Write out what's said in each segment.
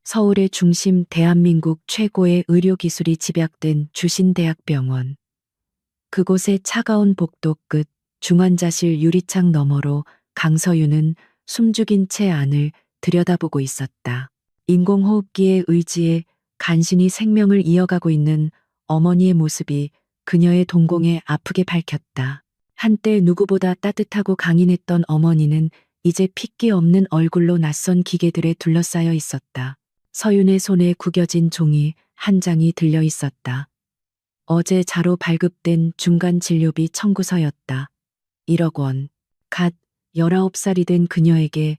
서울의 중심 대한민국 최고의 의료기술이 집약된 주신대학병원. 그곳의 차가운 복도 끝 중환자실 유리창 너머로 강서윤은 숨죽인 채 안을 들여다보고 있었다. 인공호흡기의 의지에 간신히 생명을 이어가고 있는 어머니의 모습이 그녀의 동공에 아프게 밝혔다. 한때 누구보다 따뜻하고 강인했던 어머니는 이제 핏기 없는 얼굴로 낯선 기계들에 둘러싸여 있었다. 서윤의 손에 구겨진 종이 한 장이 들려 있었다. 어제 자로 발급된 중간진료비 청구서였다. 1억 원. 갓 19살이 된 그녀에게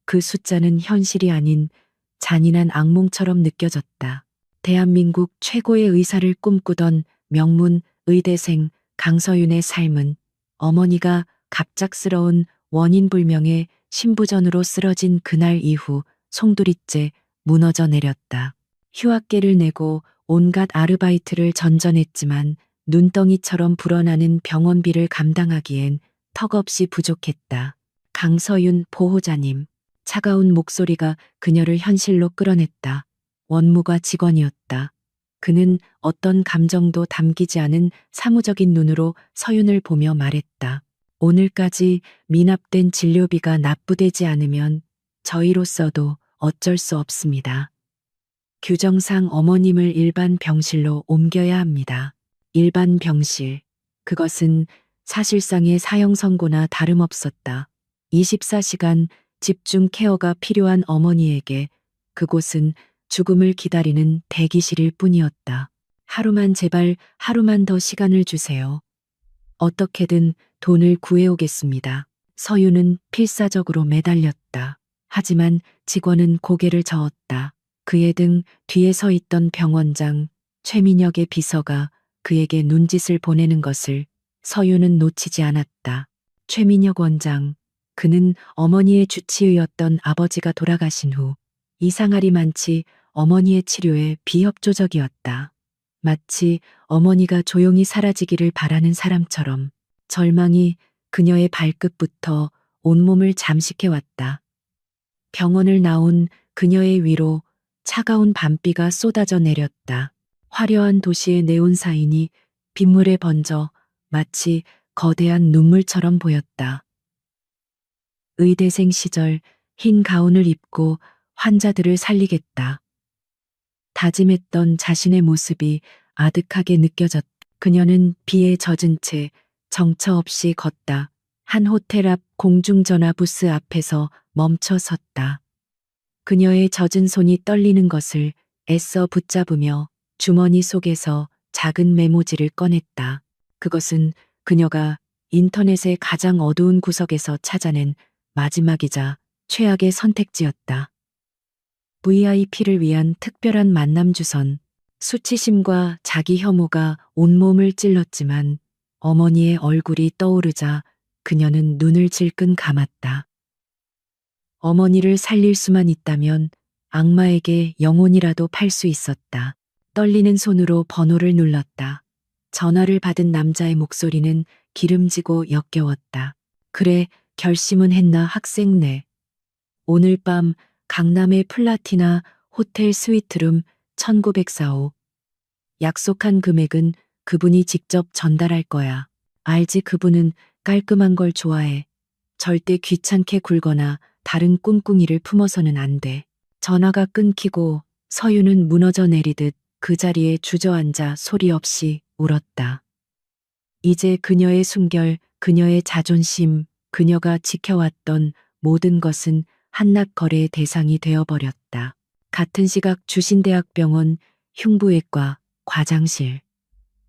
그 숫자는 현실이 아닌 잔인한 악몽처럼 느껴졌다. 대한민국 최고의 의사를 꿈꾸던 명문 의대생 강서윤의 삶은 어머니가 갑작스러운 원인불명의 심부전으로 쓰러진 그날 이후 송두리째 무너져 내렸다. 휴학계를 내고 온갖 아르바이트를 전전했지만 눈덩이처럼 불어나는 병원비를 감당하기엔 턱없이 부족했다. 강서윤 보호자님. 차가운 목소리가 그녀를 현실로 끌어냈다. 원무과 직원이었다. 그는 어떤 감정도 담기지 않은 사무적인 눈으로 서윤을 보며 말했다. 오늘까지 미납된 진료비가 납부되지 않으면 저희로서도 어쩔 수 없습니다. 규정상 어머님을 일반 병실로 옮겨야 합니다. 일반 병실. 그것은 사실상의 사형 선고나 다름없었다. 24시간 집중 케어가 필요한 어머니에게 그곳은 죽음을 기다리는 대기실일 뿐이었다. 하루만 제발 하루만 더 시간을 주세요. 어떻게든 돈을 구해오겠습니다. 서윤은 필사적으로 매달렸다. 하지만 직원은 고개를 저었다. 그의 등 뒤에 서 있던 병원장 최민혁의 비서가 그에게 눈짓을 보내는 것을 서윤은 놓치지 않았다. 최민혁 원장. 그는 어머니의 주치의였던 아버지가 돌아가신 후 이상할이 많지 어머니의 치료에 비협조적이었다. 마치 어머니가 조용히 사라지기를 바라는 사람처럼 절망이 그녀의 발끝부터 온몸을 잠식해왔다. 병원을 나온 그녀의 위로 차가운 밤비가 쏟아져 내렸다. 화려한 도시의 네온사인이 빗물에 번져 마치 거대한 눈물처럼 보였다. 의대생 시절 흰 가운을 입고 환자들을 살리겠다. 다짐했던 자신의 모습이 아득하게 느껴졌다. 그녀는 비에 젖은 채 정처 없이 걷다. 한 호텔 앞 공중전화 부스 앞에서 멈춰 섰다. 그녀의 젖은 손이 떨리는 것을 애써 붙잡으며 주머니 속에서 작은 메모지를 꺼냈다. 그것은 그녀가 인터넷의 가장 어두운 구석에서 찾아낸 마지막이자 최악의 선택지였다. VIP를 위한 특별한 만남 주선. 수치심과 자기 혐오가 온몸을 찔렀지만 어머니의 얼굴이 떠오르자 그녀는 눈을 질끈 감았다. 어머니를 살릴 수만 있다면 악마에게 영혼이라도 팔 수 있었다. 떨리는 손으로 번호를 눌렀다. 전화를 받은 남자의 목소리는 기름지고 역겨웠다. 그래, 결심은 했나 학생네. 오늘 밤 강남의 플라티나 호텔 스위트룸 1904호. 약속한 금액은 그분이 직접 전달할 거야. 알지, 그분은 깔끔한 걸 좋아해. 절대 귀찮게 굴거나 다른 꿍꿍이를 품어서는 안 돼. 전화가 끊기고 서윤은 무너져 내리듯 그 자리에 주저앉아 소리 없이 울었다. 이제 그녀의 숨결, 그녀의 자존심, 그녀가 지켜왔던 모든 것은 한낱 거래의 대상이 되어버렸다. 같은 시각 주신대학병원 흉부외과 과장실.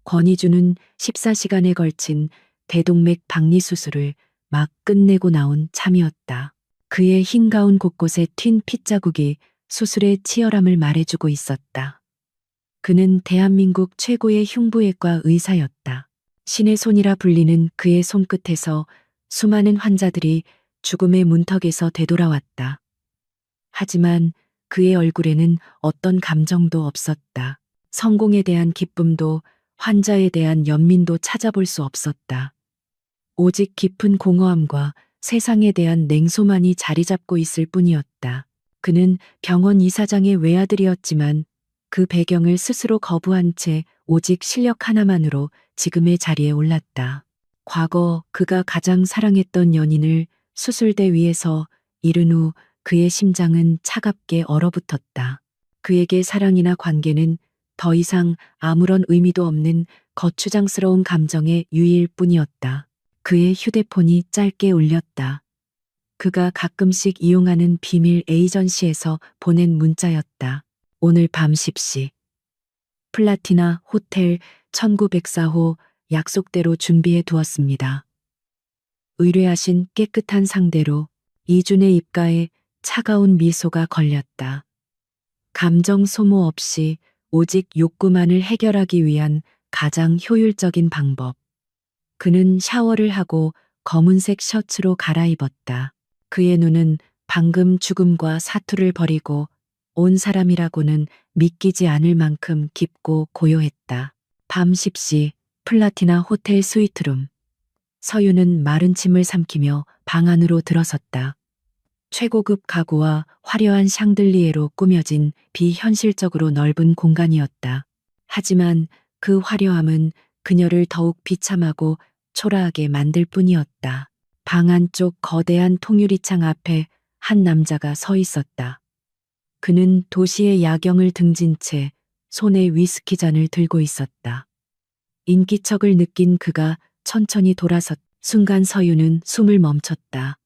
권희주는 14시간에 걸친 대동맥 박리 수술을 막 끝내고 나온 참이었다. 그의 흰 가운 곳곳에 튄 핏자국이 수술의 치열함을 말해주고 있었다. 그는 대한민국 최고의 흉부외과 의사였다. 신의 손이라 불리는 그의 손끝에서 수많은 환자들이 죽음의 문턱에서 되돌아왔다. 하지만 그의 얼굴에는 어떤 감정도 없었다. 성공에 대한 기쁨도 환자에 대한 연민도 찾아볼 수 없었다. 오직 깊은 공허함과 세상에 대한 냉소만이 자리 잡고 있을 뿐이었다. 그는 병원 이사장의 외아들이었지만 그 배경을 스스로 거부한 채 오직 실력 하나만으로 지금의 자리에 올랐다. 과거 그가 가장 사랑했던 연인을 수술대 위에서 잃은 후 그의 심장은 차갑게 얼어붙었다. 그에게 사랑이나 관계는 더 이상 아무런 의미도 없는 거추장스러운 감정의 유의일 뿐이었다. 그의 휴대폰이 짧게 울렸다. 그가 가끔씩 이용하는 비밀 에이전시에서 보낸 문자였다. 오늘 밤 10시. 플라티나 호텔 1904호 약속대로 준비해 두었습니다. 의뢰하신 깨끗한 상대로 이준의 입가에 차가운 미소가 걸렸다. 감정 소모 없이 오직 욕구만을 해결하기 위한 가장 효율적인 방법. 그는 샤워를 하고 검은색 셔츠로 갈아입었다. 그의 눈은 방금 죽음과 사투를 버리고 온 사람이라고는 믿기지 않을 만큼 깊고 고요했다. 밤 10시 플라티나 호텔 스위트룸. 서유는 마른 침을 삼키며 방 안으로 들어섰다. 최고급 가구와 화려한 샹들리에로 꾸며진 비현실적으로 넓은 공간이었다. 하지만 그 화려함은 그녀를 더욱 비참하고 초라하게 만들 뿐이었다. 방 안쪽 거대한 통유리창 앞에 한 남자가 서 있었다. 그는 도시의 야경을 등진 채 손에 위스키 잔을 들고 있었다. 인기척을 느낀 그가 천천히 돌아섰 순간 서유는 숨을 멈췄다.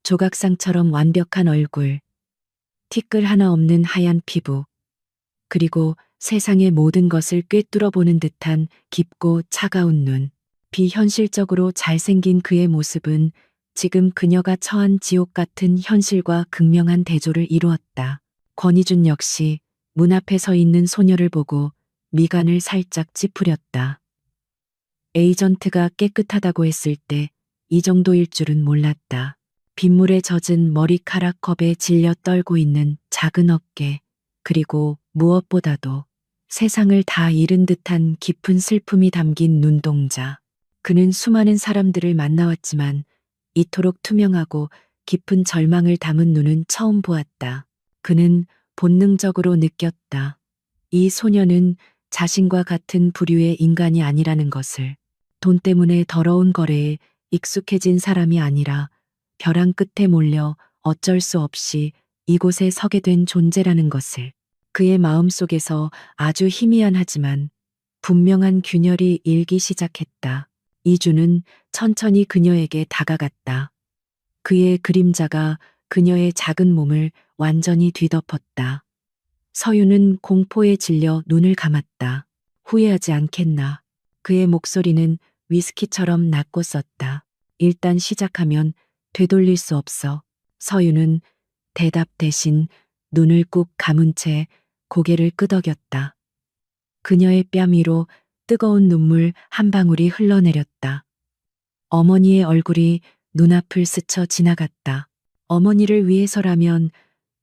조각상처럼 완벽한 얼굴, 티끌 하나 없는 하얀 피부, 그리고 세상의 모든 것을 꿰뚫어 보는 듯한 깊고 차가운 눈. 비현실적으로 잘생긴 그의 모습은 지금 그녀가 처한 지옥 같은 현실과 극명한 대조를 이루었다. 권희준 역시 문 앞에 서 있는 소녀를 보고 미간을 살짝 찌푸렸다. 에이전트가 깨끗하다고 했을 때 이 정도일 줄은 몰랐다. 빗물에 젖은 머리카락 컵에 질려 떨고 있는 작은 어깨, 그리고 무엇보다도 세상을 다 잃은 듯한 깊은 슬픔이 담긴 눈동자. 그는 수많은 사람들을 만나왔지만 이토록 투명하고 깊은 절망을 담은 눈은 처음 보았다. 그는 본능적으로 느꼈다. 이 소녀는 자신과 같은 부류의 인간이 아니라는 것을. 돈 때문에 더러운 거래에 익숙해진 사람이 아니라 벼랑 끝에 몰려 어쩔 수 없이 이곳에 서게 된 존재라는 것을. 그의 마음속에서 아주 희미한 하지만 분명한 균열이 일기 시작했다. 이주는 천천히 그녀에게 다가갔다. 그의 그림자가 그녀의 작은 몸을 완전히 뒤덮었다. 서유는 공포에 질려 눈을 감았다. 후회하지 않겠나. 그의 목소리는 위스키처럼 낮고 썼다. 일단 시작하면 되돌릴 수 없어. 서유는 대답 대신 눈을 꾹 감은 채 고개를 끄덕였다. 그녀의 뺨 위로 뜨거운 눈물 한 방울이 흘러내렸다. 어머니의 얼굴이 눈앞을 스쳐 지나갔다. 어머니를 위해서라면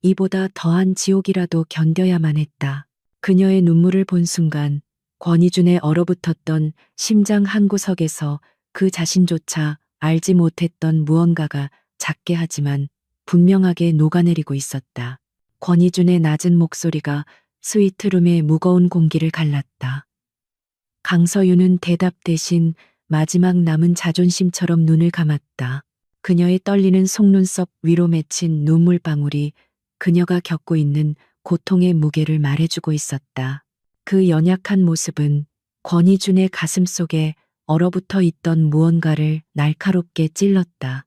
이보다 더한 지옥이라도 견뎌야만 했다. 그녀의 눈물을 본 순간 권희준의 얼어붙었던 심장 한구석에서 그 자신조차 알지 못했던 무언가가 작게 하지만 분명하게 녹아내리고 있었다. 권희준의 낮은 목소리가 스위트룸의 무거운 공기를 갈랐다. 강서윤은 대답 대신 마지막 남은 자존심처럼 눈을 감았다. 그녀의 떨리는 속눈썹 위로 맺힌 눈물방울이 그녀가 겪고 있는 고통의 무게를 말해주고 있었다. 그 연약한 모습은 권희준의 가슴 속에 얼어붙어 있던 무언가를 날카롭게 찔렀다.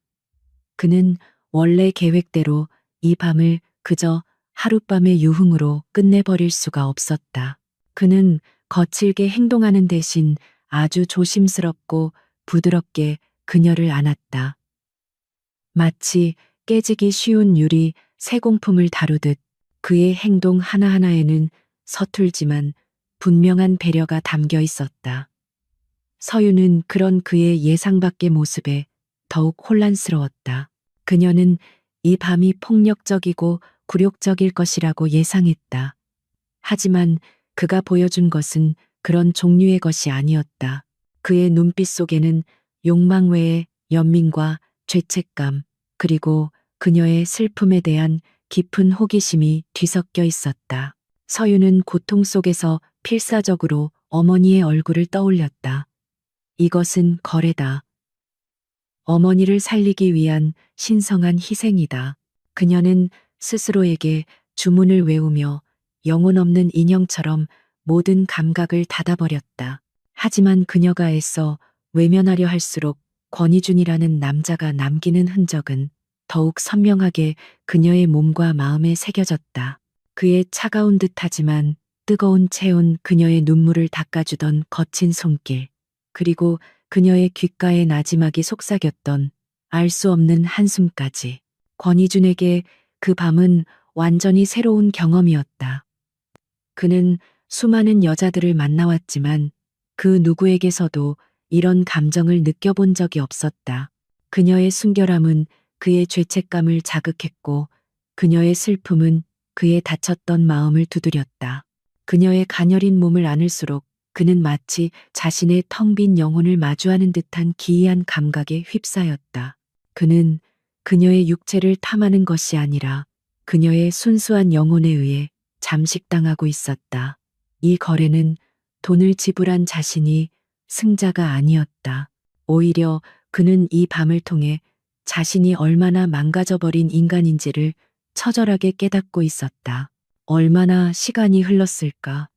그는 원래 계획대로 이 밤을 그저 하룻밤의 유흥으로 끝내버릴 수가 없었다. 그는 거칠게 행동하는 대신 아주 조심스럽고 부드럽게 그녀를 안았다. 마치 깨지기 쉬운 유리 세공품을 다루듯 그의 행동 하나하나에는 서툴지만 분명한 배려가 담겨 있었다. 서유는 그런 그의 예상 밖의 모습에 더욱 혼란스러웠다. 그녀는 이 밤이 폭력적이고 굴욕적일 것이라고 예상했다. 하지만 그가 보여준 것은 그런 종류의 것이 아니었다. 그의 눈빛 속에는 욕망 외에 연민과 죄책감, 그리고 그녀의 슬픔에 대한 깊은 호기심이 뒤섞여 있었다. 서유는 고통 속에서 필사적으로 어머니의 얼굴을 떠올렸다. 이것은 거래다. 어머니를 살리기 위한 신성한 희생이다. 그녀는 스스로에게 주문을 외우며 영혼 없는 인형처럼 모든 감각을 닫아버렸다. 하지만 그녀가 애써 외면하려 할수록 권희준이라는 남자가 남기는 흔적은 더욱 선명하게 그녀의 몸과 마음에 새겨졌다. 그의 차가운 듯하지만 뜨거운 체온, 그녀의 눈물을 닦아주던 거친 손길, 그리고 그녀의 귓가에 나지막이 속삭였던 알 수 없는 한숨까지. 권희준에게 그 밤은 완전히 새로운 경험이었다. 그는 수많은 여자들을 만나왔지만 그 누구에게서도 이런 감정을 느껴본 적이 없었다. 그녀의 순결함은 그의 죄책감을 자극했고 그녀의 슬픔은 그의 다쳤던 마음을 두드렸다. 그녀의 가녀린 몸을 안을수록 그는 마치 자신의 텅 빈 영혼을 마주하는 듯한 기이한 감각에 휩싸였다. 그는 그녀의 육체를 탐하는 것이 아니라 그녀의 순수한 영혼에 의해 잠식당하고 있었다. 이 거래는 돈을 지불한 자신이 승자가 아니었다. 오히려 그는 이 밤을 통해 자신이 얼마나 망가져버린 인간인지를 처절하게 깨닫고 있었다. 얼마나 시간이 흘렀을까.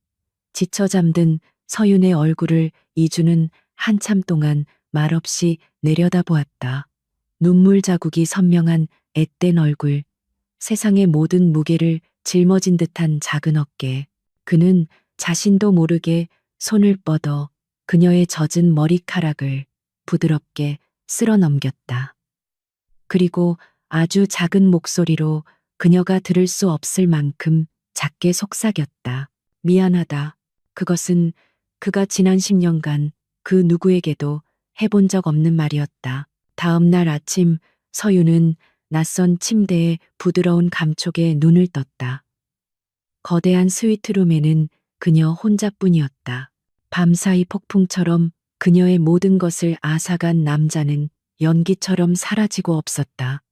지쳐 잠든 서윤의 얼굴을 이주는 한참 동안 말없이 내려다보았다. 눈물 자국이 선명한 앳된 얼굴, 세상의 모든 무게를 짊어진 듯한 작은 어깨. 그는 자신도 모르게 손을 뻗어 그녀의 젖은 머리카락을 부드럽게 쓸어 넘겼다. 그리고 아주 작은 목소리로 그녀가 들을 수 없을 만큼 작게 속삭였다. 미안하다. 그것은 그가 지난 10년간 그 누구에게도 해본 적 없는 말이었다. 다음 날 아침 서유는 낯선 침대의 부드러운 감촉에 눈을 떴다. 거대한 스위트룸에는 그녀 혼자뿐이었다. 밤사이 폭풍처럼 그녀의 모든 것을 앗아간 남자는 연기처럼 사라지고 없었다.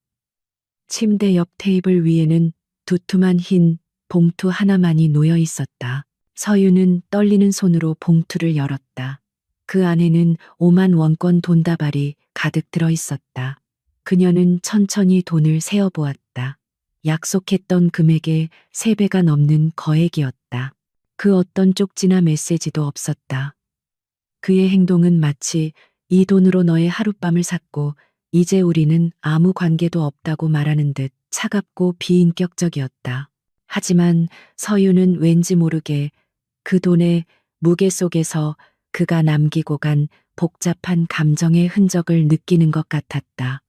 침대 옆 테이블 위에는 두툼한 흰 봉투 하나만이 놓여 있었다. 서유는 떨리는 손으로 봉투를 열었다. 그 안에는 5만 원권 돈다발이 가득 들어 있었다. 그녀는 천천히 돈을 세어보았다. 약속했던 금액의 3배가 넘는 거액이었다. 그 어떤 쪽지나 메시지도 없었다. 그의 행동은 마치 이 돈으로 너의 하룻밤을 샀고 이제 우리는 아무 관계도 없다고 말하는 듯 차갑고 비인격적이었다. 하지만 서유는 왠지 모르게 그 돈의 무게 속에서 그가 남기고 간 복잡한 감정의 흔적을 느끼는 것 같았다.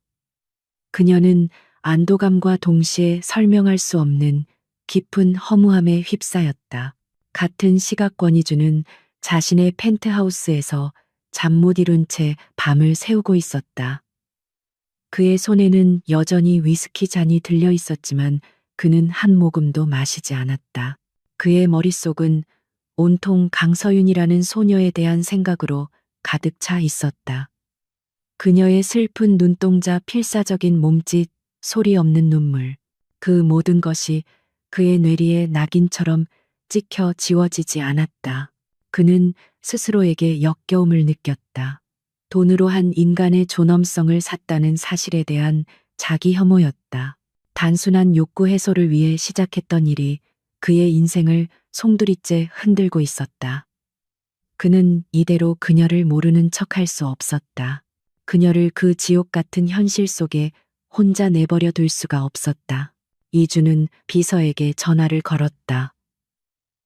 그녀는 안도감과 동시에 설명할 수 없는 깊은 허무함에 휩싸였다. 같은 시각 권희주는 자신의 펜트하우스에서 잠 못 이룬 채 밤을 새우고 있었다. 그의 손에는 여전히 위스키 잔이 들려 있었지만 그는 한 모금도 마시지 않았다. 그의 머릿속은 온통 강서윤이라는 소녀에 대한 생각으로 가득 차 있었다. 그녀의 슬픈 눈동자, 필사적인 몸짓, 소리 없는 눈물, 그 모든 것이 그의 뇌리에 낙인처럼 찍혀 지워지지 않았다. 그는 스스로에게 역겨움을 느꼈다. 돈으로 한 인간의 존엄성을 샀다는 사실에 대한 자기 혐오였다. 단순한 욕구 해소를 위해 시작했던 일이 그의 인생을 송두리째 흔들고 있었다. 그는 이대로 그녀를 모르는 척할 수 없었다. 그녀를 그 지옥 같은 현실 속에 혼자 내버려 둘 수가 없었다. 이주는 비서에게 전화를 걸었다.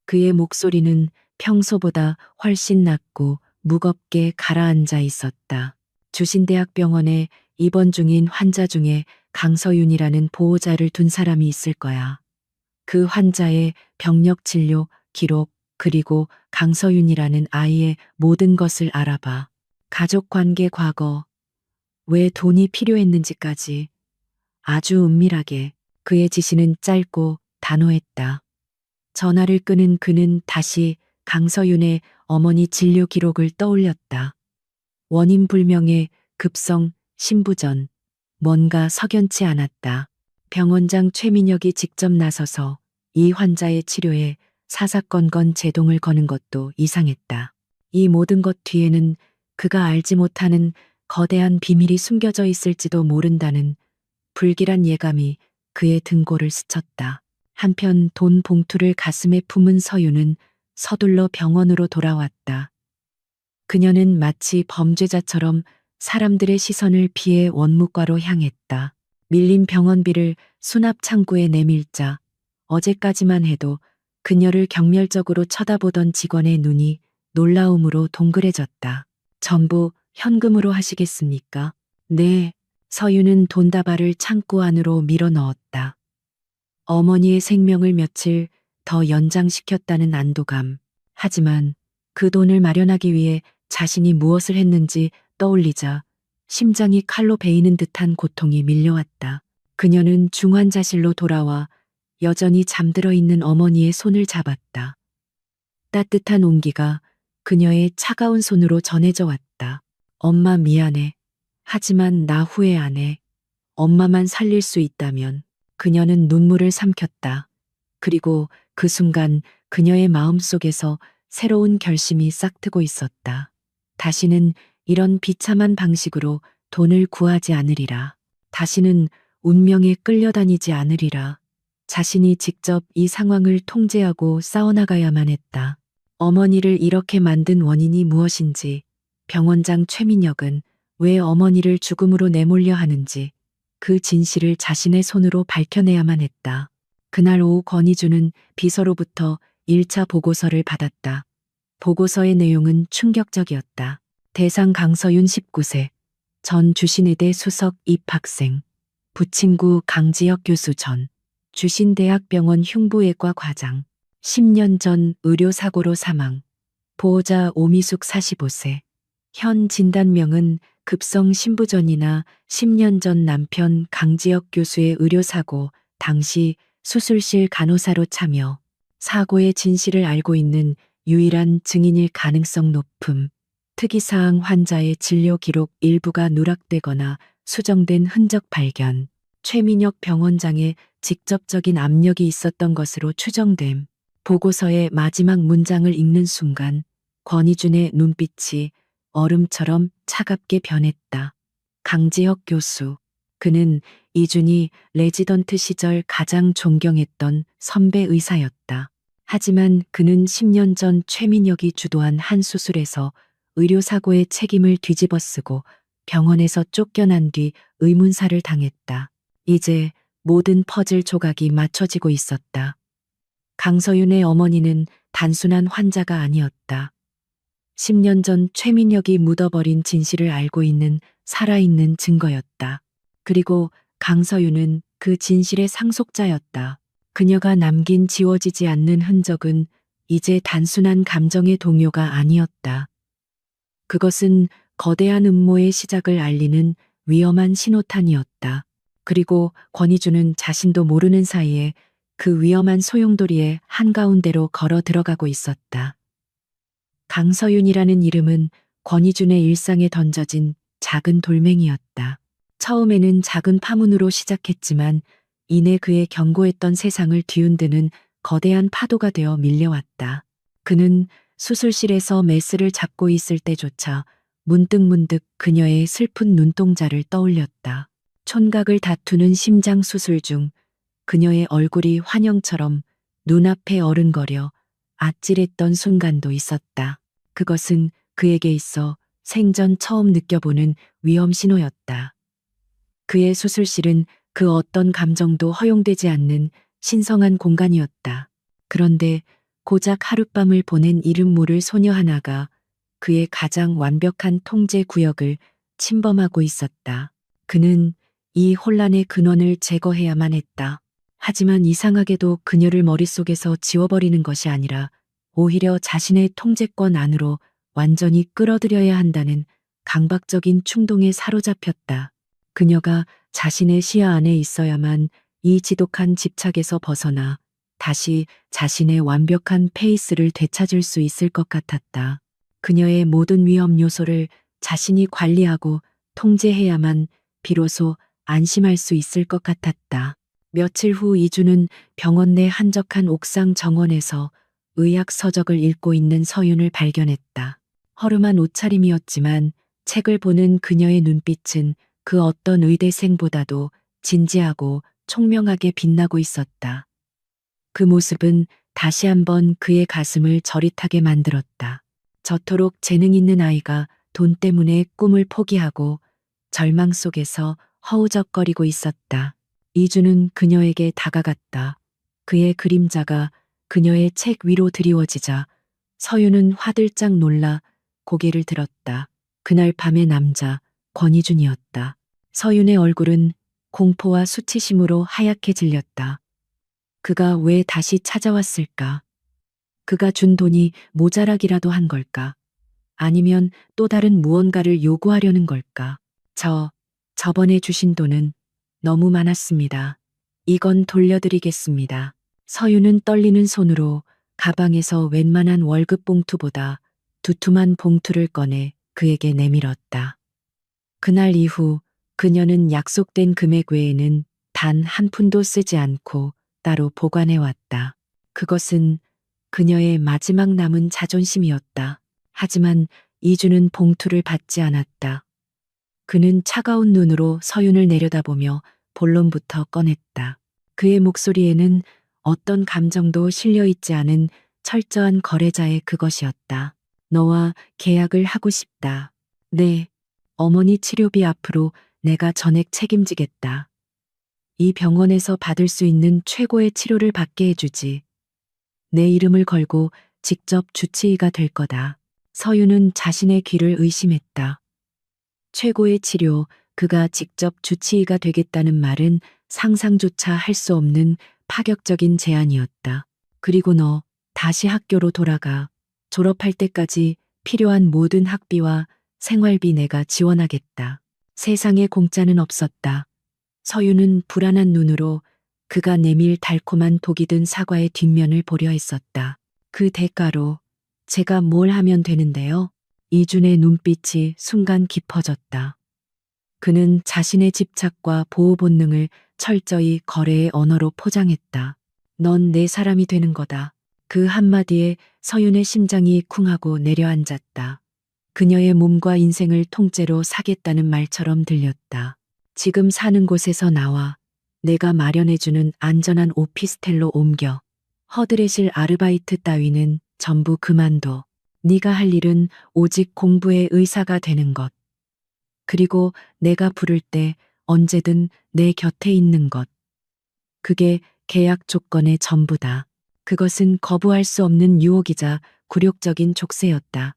그의 목소리는 평소보다 훨씬 낮고 무겁게 가라앉아 있었다. 주신대학병원에 입원 중인 환자 중에 강서윤이라는 보호자를 둔 사람이 있을 거야. 그 환자의 병력 진료 기록, 그리고 강서윤이라는 아이의 모든 것을 알아봐. 가족 관계 과거, 왜 돈이 필요했는지까지 아주 은밀하게. 그의 지시는 짧고 단호했다. 전화를 끊은 그는 다시 강서윤의 어머니 진료 기록을 떠올렸다. 원인 불명의 급성 신부전, 뭔가 석연치 않았다. 병원장 최민혁이 직접 나서서 이 환자의 치료에 사사건건 제동을 거는 것도 이상했다. 이 모든 것 뒤에는 그가 알지 못하는 거대한 비밀이 숨겨져 있을지도 모른다는 불길한 예감이 그의 등골을 스쳤다. 한편 돈 봉투를 가슴에 품은 서유는 서둘러 병원으로 돌아왔다. 그녀는 마치 범죄자처럼 사람들의 시선을 피해 원무과로 향했다. 밀린 병원비를 수납 창구에 내밀자 어제까지만 해도 그녀를 경멸적으로 쳐다보던 직원의 눈이 놀라움으로 동그래졌다. 전부 현금으로 하시겠습니까? 네. 서유는 돈다발을 창고 안으로 밀어 넣었다. 어머니의 생명을 며칠 더 연장시켰다는 안도감. 하지만 그 돈을 마련하기 위해 자신이 무엇을 했는지 떠올리자 심장이 칼로 베이는 듯한 고통이 밀려왔다. 그녀는 중환자실로 돌아와 여전히 잠들어 있는 어머니의 손을 잡았다. 따뜻한 온기가 그녀의 차가운 손으로 전해져 왔다. 엄마 미안해. 하지만 나 후회 안 해. 엄마만 살릴 수 있다면. 그녀는 눈물을 삼켰다. 그리고 그 순간 그녀의 마음속에서 새로운 결심이 싹트고 있었다. 다시는 이런 비참한 방식으로 돈을 구하지 않으리라. 다시는 운명에 끌려다니지 않으리라. 자신이 직접 이 상황을 통제하고 싸워나가야만 했다. 어머니를 이렇게 만든 원인이 무엇인지, 병원장 최민혁은 왜 어머니를 죽음으로 내몰려 하는지 그 진실을 자신의 손으로 밝혀내야만 했다. 그날 오후 권희주는 비서로부터 1차 보고서를 받았다. 보고서의 내용은 충격적이었다. 대상 강서윤 19세, 전 주신의대 수석 입학생, 부친구 강지혁 교수 전 주신대학병원 흉부외과 과장, 10년 전 의료사고로 사망, 보호자 오미숙 45세, 현 진단명은 급성 신부전이나 10년 전 남편 강지혁 교수의 의료사고 당시 수술실 간호사로 참여, 사고의 진실을 알고 있는 유일한 증인일 가능성 높음, 특이사항 환자의 진료 기록 일부가 누락되거나 수정된 흔적 발견, 최민혁 병원장의 직접적인 압력이 있었던 것으로 추정됨. 보고서의 마지막 문장을 읽는 순간 권희준의 눈빛이 얼음처럼 차갑게 변했다. 강지혁 교수. 그는 이준이 레지던트 시절 가장 존경했던 선배 의사였다. 하지만 그는 10년 전 최민혁이 주도한 한 수술에서 의료사고의 책임을 뒤집어쓰고 병원에서 쫓겨난 뒤 의문사를 당했다. 이제 모든 퍼즐 조각이 맞춰지고 있었다. 강서윤의 어머니는 단순한 환자가 아니었다. 10년 전 최민혁이 묻어버린 진실을 알고 있는 살아있는 증거였다. 그리고 강서윤은 그 진실의 상속자였다. 그녀가 남긴 지워지지 않는 흔적은 이제 단순한 감정의 동요가 아니었다. 그것은 거대한 음모의 시작을 알리는 위험한 신호탄이었다. 그리고 권희주는 자신도 모르는 사이에 그 위험한 소용돌이의 한가운데로 걸어 들어가고 있었다. 강서윤이라는 이름은 권희준의 일상에 던져진 작은 돌멩이였다. 처음에는 작은 파문으로 시작했지만 이내 그의 견고했던 세상을 뒤흔드는 거대한 파도가 되어 밀려왔다. 그는 수술실에서 메스를 잡고 있을 때조차 문득문득 그녀의 슬픈 눈동자를 떠올렸다. 촌각을 다투는 심장 수술 중 그녀의 얼굴이 환영처럼 눈앞에 어른거려 아찔했던 순간도 있었다. 그것은 그에게 있어 생전 처음 느껴보는 위험 신호였다. 그의 수술실은 그 어떤 감정도 허용되지 않는 신성한 공간이었다. 그런데 고작 하룻밤을 보낸 이름 모를 소녀 하나가 그의 가장 완벽한 통제 구역을 침범하고 있었다. 그는 이 혼란의 근원을 제거해야만 했다. 하지만 이상하게도 그녀를 머릿속에서 지워버리는 것이 아니라 오히려 자신의 통제권 안으로 완전히 끌어들여야 한다는 강박적인 충동에 사로잡혔다. 그녀가 자신의 시야 안에 있어야만 이 지독한 집착에서 벗어나 다시 자신의 완벽한 페이스를 되찾을 수 있을 것 같았다. 그녀의 모든 위험 요소를 자신이 관리하고 통제해야만 비로소 안심할 수 있을 것 같았다. 며칠 후 이주는 병원 내 한적한 옥상 정원에서 의학 서적을 읽고 있는 서윤을 발견했다. 허름한 옷차림이었지만 책을 보는 그녀의 눈빛은 그 어떤 의대생보다도 진지하고 총명하게 빛나고 있었다. 그 모습은 다시 한번 그의 가슴을 저릿하게 만들었다. 저토록 재능 있는 아이가 돈 때문에 꿈을 포기하고 절망 속에서 허우적거리고 있었다. 이주는 그녀에게 다가갔다. 그의 그림자가 그녀의 책 위로 드리워지자 서윤은 화들짝 놀라 고개를 들었다. 그날 밤의 남자 권이준이었다. 서윤의 얼굴은 공포와 수치심으로 하얗게 질렸다. 그가 왜 다시 찾아왔을까? 그가 준 돈이 모자라기라도 한 걸까? 아니면 또 다른 무언가를 요구하려는 걸까? 저번에 주신 돈은 너무 많았습니다. 이건 돌려드리겠습니다. 서윤은 떨리는 손으로 가방에서 웬만한 월급 봉투보다 두툼한 봉투를 꺼내 그에게 내밀었다. 그날 이후 그녀는 약속된 금액 외에는 단 한 푼도 쓰지 않고 따로 보관해 왔다. 그것은 그녀의 마지막 남은 자존심이었다. 하지만 이주는 봉투를 받지 않았다. 그는 차가운 눈으로 서윤을 내려다보며 본론부터 꺼냈다. 그의 목소리에는 어떤 감정도 실려 있지 않은 철저한 거래자의 그것이었다. 너와 계약을 하고 싶다. 네, 어머니 치료비 앞으로 내가 전액 책임지겠다. 이 병원에서 받을 수 있는 최고의 치료를 받게 해주지. 내 이름을 걸고 직접 주치의가 될 거다. 서윤은 자신의 귀를 의심했다. 최고의 치료, 그가 직접 주치의가 되겠다는 말은 상상조차 할 수 없는 파격적인 제안이었다. 그리고 너 다시 학교로 돌아가. 졸업할 때까지 필요한 모든 학비와 생활비 내가 지원하겠다. 세상에 공짜는 없었다. 서윤은 불안한 눈으로 그가 내밀 달콤한 독이 든 사과의 뒷면을 보려 했었다. 그 대가로 제가 뭘 하면 되는데요? 이준의 눈빛이 순간 깊어졌다. 그는 자신의 집착과 보호 본능을 철저히 거래의 언어로 포장했다. 넌 내 사람이 되는 거다. 그 한마디에 서윤의 심장이 쿵하고 내려앉았다. 그녀의 몸과 인생을 통째로 사겠다는 말처럼 들렸다. 지금 사는 곳에서 나와 내가 마련해주는 안전한 오피스텔로 옮겨. 허드렛일 아르바이트 따위는 전부 그만둬. 네가 할 일은 오직 공부의 의사가 되는 것. 그리고 내가 부를 때 언제든 내 곁에 있는 것. 그게 계약 조건의 전부다. 그것은 거부할 수 없는 유혹이자 굴욕적인 족쇄였다.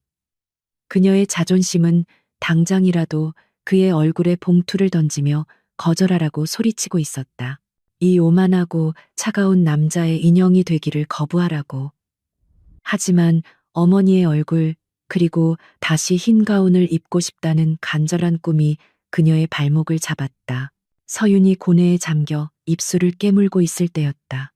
그녀의 자존심은 당장이라도 그의 얼굴에 봉투를 던지며 거절하라고 소리치고 있었다. 이 오만하고 차가운 남자의 인형이 되기를 거부하라고. 하지만 어머니의 얼굴, 그리고 다시 흰 가운을 입고 싶다는 간절한 꿈이 그녀의 발목을 잡았다. 서윤이 고뇌에 잠겨 입술을 깨물고 있을 때였다.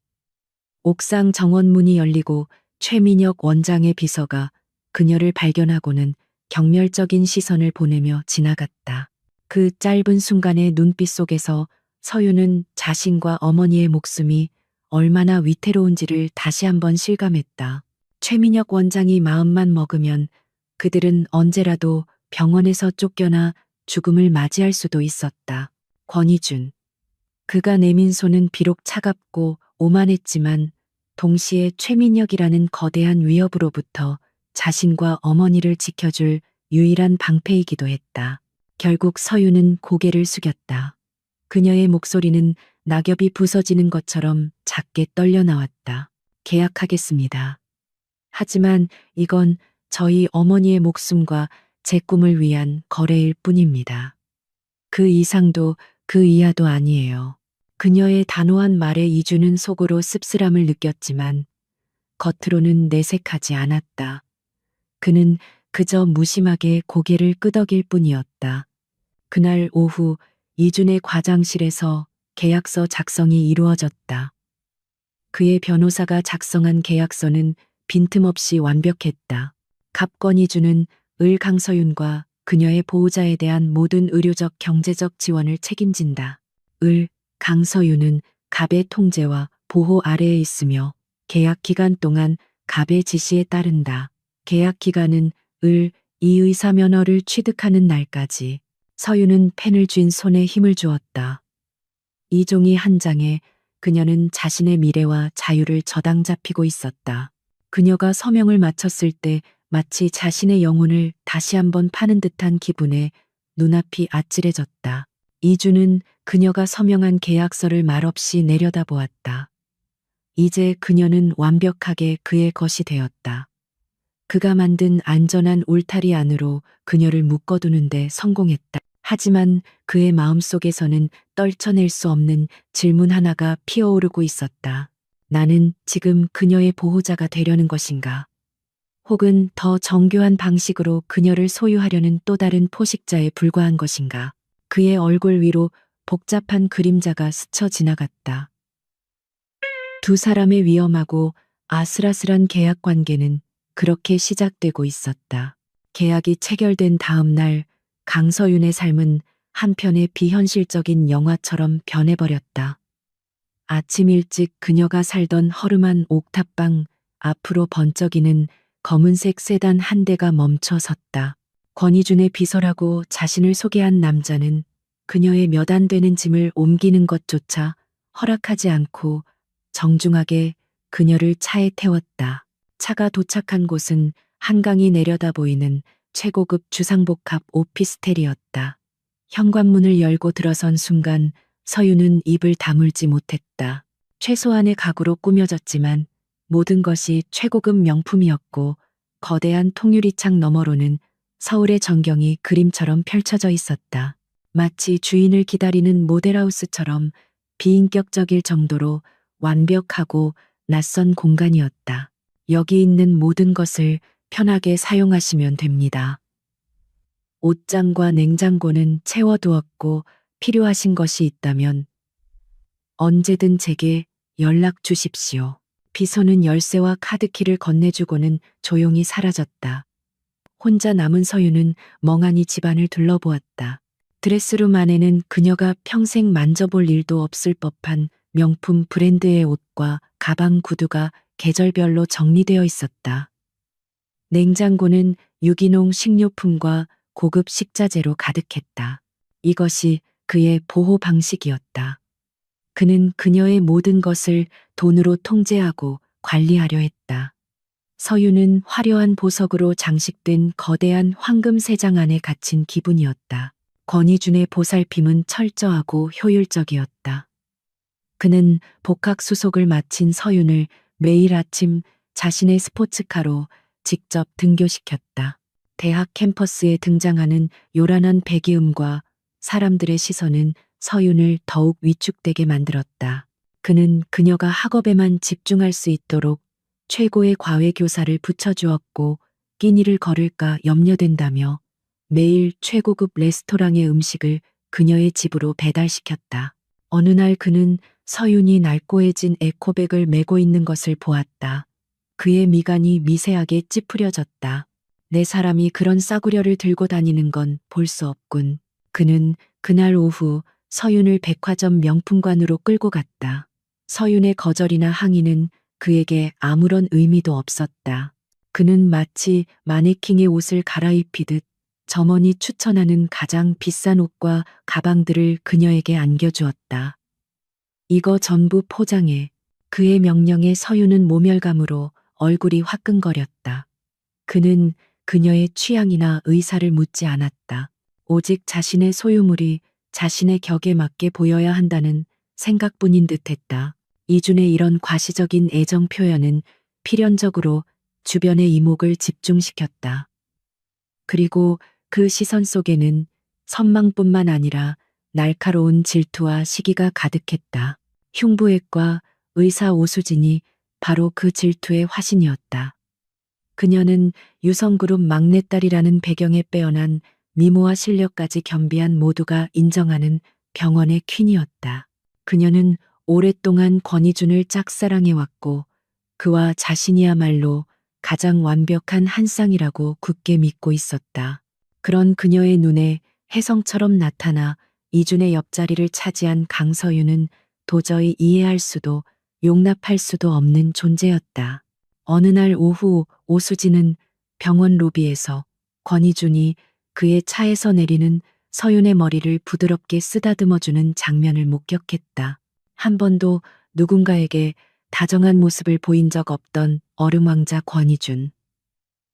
옥상 정원문이 열리고 최민혁 원장의 비서가 그녀를 발견하고는 경멸적인 시선을 보내며 지나갔다. 그 짧은 순간의 눈빛 속에서 서윤은 자신과 어머니의 목숨이 얼마나 위태로운지를 다시 한번 실감했다. 최민혁 원장이 마음만 먹으면 그들은 언제라도 병원에서 쫓겨나 죽음을 맞이할 수도 있었다. 권희준. 그가 내민 손은 비록 차갑고 오만했지만 동시에 최민혁이라는 거대한 위협으로부터 자신과 어머니를 지켜줄 유일한 방패이기도 했다. 결국 서윤은 고개를 숙였다. 그녀의 목소리는 낙엽이 부서지는 것처럼 작게 떨려 나왔다. 계약하겠습니다. 하지만 이건 저희 어머니의 목숨과 제 꿈을 위한 거래일 뿐입니다. 그 이상도 그 이하도 아니에요. 그녀의 단호한 말에 이주는 속으로 씁쓸함을 느꼈지만 겉으로는 내색하지 않았다. 그는 그저 무심하게 고개를 끄덕일 뿐이었다. 그날 오후 이준의 과장실에서 계약서 작성이 이루어졌다. 그의 변호사가 작성한 계약서는 빈틈없이 완벽했다. 갑권이주는 을 강서윤과 그녀의 보호자에 대한 모든 의료적 경제적 지원을 책임진다. 을 강서윤은 갑의 통제와 보호 아래에 있으며 계약 기간 동안 갑의 지시에 따른다. 계약 기간은 이 의사 면허를 취득하는 날까지. 서유는 펜을 쥔 손에 힘을 주었다. 이 종이 한 장에 그녀는 자신의 미래와 자유를 저당 잡히고 있었다. 그녀가 서명을 마쳤을 때 마치 자신의 영혼을 다시 한번 파는 듯한 기분에 눈앞이 아찔해졌다. 이주는 그녀가 서명한 계약서를 말없이 내려다보았다. 이제 그녀는 완벽하게 그의 것이 되었다. 그가 만든 안전한 울타리 안으로 그녀를 묶어두는데 성공했다. 하지만 그의 마음속에서는 떨쳐낼 수 없는 질문 하나가 피어오르고 있었다. 나는 지금 그녀의 보호자가 되려는 것인가? 혹은 더 정교한 방식으로 그녀를 소유하려는 또 다른 포식자에 불과한 것인가? 그의 얼굴 위로 복잡한 그림자가 스쳐 지나갔다. 두 사람의 위험하고 아슬아슬한 계약 관계는 그렇게 시작되고 있었다. 계약이 체결된 다음 날 강서윤의 삶은 한편의 비현실적인 영화처럼 변해버렸다. 아침 일찍 그녀가 살던 허름한 옥탑방 앞으로 번쩍이는 검은색 세단 한 대가 멈춰 섰다. 권희준의 비서라고 자신을 소개한 남자는 그녀의 몇 안 되는 짐을 옮기는 것조차 허락하지 않고 정중하게 그녀를 차에 태웠다. 차가 도착한 곳은 한강이 내려다 보이는 최고급 주상복합 오피스텔이었다. 현관문을 열고 들어선 순간 서유는 입을 다물지 못했다. 최소한의 가구로 꾸며졌지만 모든 것이 최고급 명품이었고 거대한 통유리창 너머로는 서울의 전경이 그림처럼 펼쳐져 있었다. 마치 주인을 기다리는 모델하우스처럼 비인격적일 정도로 완벽하고 낯선 공간이었다. 여기 있는 모든 것을 편하게 사용하시면 됩니다. 옷장과 냉장고는 채워두었고 필요하신 것이 있다면 언제든 제게 연락 주십시오. 비서는 열쇠와 카드키를 건네주고는 조용히 사라졌다. 혼자 남은 서유는 멍하니 집안을 둘러보았다. 드레스룸 안에는 그녀가 평생 만져볼 일도 없을 법한 명품 브랜드의 옷과 가방 구두가 계절별로 정리되어 있었다. 냉장고는 유기농 식료품과 고급 식자재로 가득했다. 이것이 그의 보호 방식이었다. 그는 그녀의 모든 것을 돈으로 통제하고 관리하려 했다. 서유는 화려한 보석으로 장식된 거대한 황금 세장 안에 갇힌 기분이었다. 권희준의 보살핌은 철저하고 효율적이었다. 그는 복학수속을 마친 서윤을 매일 아침 자신의 스포츠카로 직접 등교시켰다. 대학 캠퍼스에 등장하는 요란한 배기음과 사람들의 시선은 서윤을 더욱 위축되게 만들었다. 그는 그녀가 학업에만 집중할 수 있도록 최고의 과외 교사를 붙여주었고 끼니를 거를까 염려된다며 매일 최고급 레스토랑의 음식을 그녀의 집으로 배달시켰다. 어느 날 그는 서윤이 날고해진 에코백을 메고 있는 것을 보았다. 그의 미간이 미세하게 찌푸려졌다. 내 사람이 그런 싸구려를 들고 다니는 건 볼 수 없군. 그는 그날 오후 서윤을 백화점 명품관으로 끌고 갔다. 서윤의 거절이나 항의는 그에게 아무런 의미도 없었다. 그는 마치 마네킹의 옷을 갈아입히듯 점원이 추천하는 가장 비싼 옷과 가방들을 그녀에게 안겨주었다. 이거 전부 포장해. 그의 명령에 서유는 모멸감으로 얼굴이 화끈거렸다. 그는 그녀의 취향이나 의사를 묻지 않았다. 오직 자신의 소유물이 자신의 격에 맞게 보여야 한다는 생각뿐인 듯했다. 이준의 이런 과시적인 애정 표현은 필연적으로 주변의 이목을 집중시켰다. 그리고 그 시선 속에는 선망뿐만 아니라 날카로운 질투와 시기가 가득했다. 흉부외과 의사 오수진이 바로 그 질투의 화신이었다. 그녀는 유성그룹 막내딸이라는 배경에 빼어난 미모와 실력까지 겸비한 모두가 인정하는 병원의 퀸이었다. 그녀는 오랫동안 권희준을 짝사랑해왔고 그와 자신이야말로 가장 완벽한 한 쌍이라고 굳게 믿고 있었다. 그런 그녀의 눈에 혜성처럼 나타나 이준의 옆자리를 차지한 강서윤은 도저히 이해할 수도 용납할 수도 없는 존재였다. 어느 날 오후 오수진은 병원 로비에서 권희준이 그의 차에서 내리는 서윤의 머리를 부드럽게 쓰다듬어주는 장면을 목격했다. 한 번도 누군가에게 다정한 모습을 보인 적 없던 얼음왕자 권희준.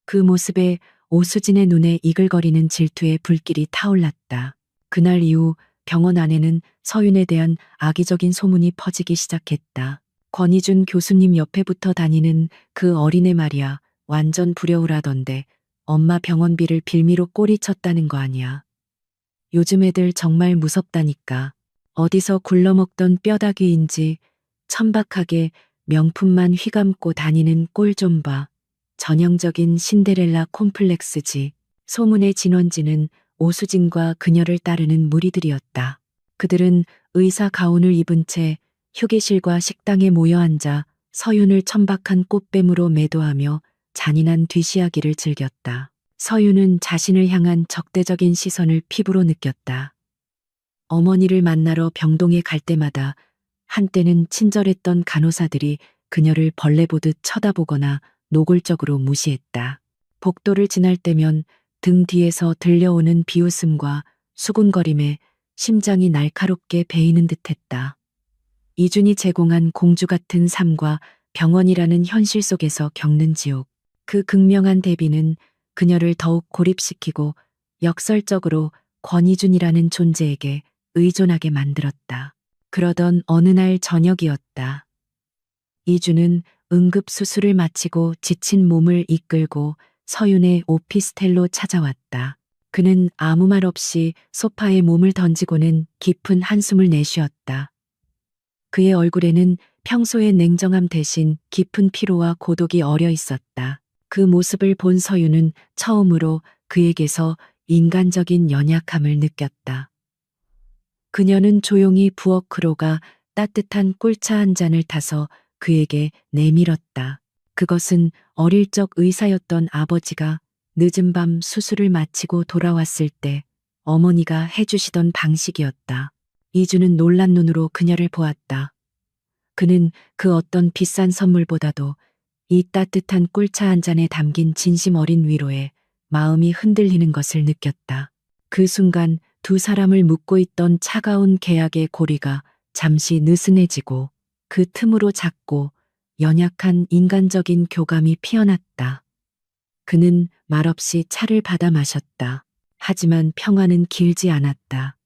그 모습에 오수진의 눈에 이글거리는 질투의 불길이 타올랐다. 그날 이후 병원 안에는 서윤에 대한 악의적인 소문이 퍼지기 시작했다. 권희준 교수님 옆에 붙어 다니는 그 어린애 말이야. 완전 불효우라던데 엄마 병원비를 빌미로 꼬리쳤다는 거 아니야. 요즘 애들 정말 무섭다니까. 어디서 굴러먹던 뼈다귀인지 천박하게 명품만 휘감고 다니는 꼴 좀 봐. 전형적인 신데렐라 콤플렉스지. 소문의 진원지는 오수진과 그녀를 따르는 무리들이었다. 그들은 의사 가운을 입은 채 휴게실과 식당에 모여 앉아 서윤을 천박한 꽃뱀으로 매도하며 잔인한 뒤시하기를 즐겼다. 서윤은 자신을 향한 적대적인 시선을 피부로 느꼈다. 어머니를 만나러 병동에 갈 때마다 한때는 친절했던 간호사들이 그녀를 벌레 보듯 쳐다보거나 노골적으로 무시했다. 복도를 지날 때면 등 뒤에서 들려오는 비웃음과 수군거림에 심장이 날카롭게 베이는 듯했다. 이준이 제공한 공주 같은 삶과 병원이라는 현실 속에서 겪는 지옥. 그 극명한 대비는 그녀를 더욱 고립시키고 역설적으로 권희준이라는 존재에게 의존하게 만들었다. 그러던 어느 날 저녁이었다. 이준은 응급수술을 마치고 지친 몸을 이끌고 서윤의 오피스텔로 찾아왔다. 그는 아무 말 없이 소파에 몸을 던지고는 깊은 한숨을 내쉬었다. 그의 얼굴에는 평소의 냉정함 대신 깊은 피로와 고독이 어려 있었다. 그 모습을 본 서윤은 처음으로 그에게서 인간적인 연약함을 느꼈다. 그녀는 조용히 부엌으로 가 따뜻한 꿀차 한 잔을 타서 그에게 내밀었다. 그것은 어릴 적 의사였던 아버지가 늦은 밤 수술을 마치고 돌아왔을 때 어머니가 해주시던 방식이었다. 이주는 놀란 눈으로 그녀를 보았다. 그는 그 어떤 비싼 선물보다도 이 따뜻한 꿀차 한 잔에 담긴 진심 어린 위로에 마음이 흔들리는 것을 느꼈다. 그 순간 두 사람을 묶고 있던 차가운 계약의 고리가 잠시 느슨해지고 그 틈으로 작고 연약한 인간적인 교감이 피어났다. 그는 말없이 차를 받아 마셨다. 하지만 평화는 길지 않았다.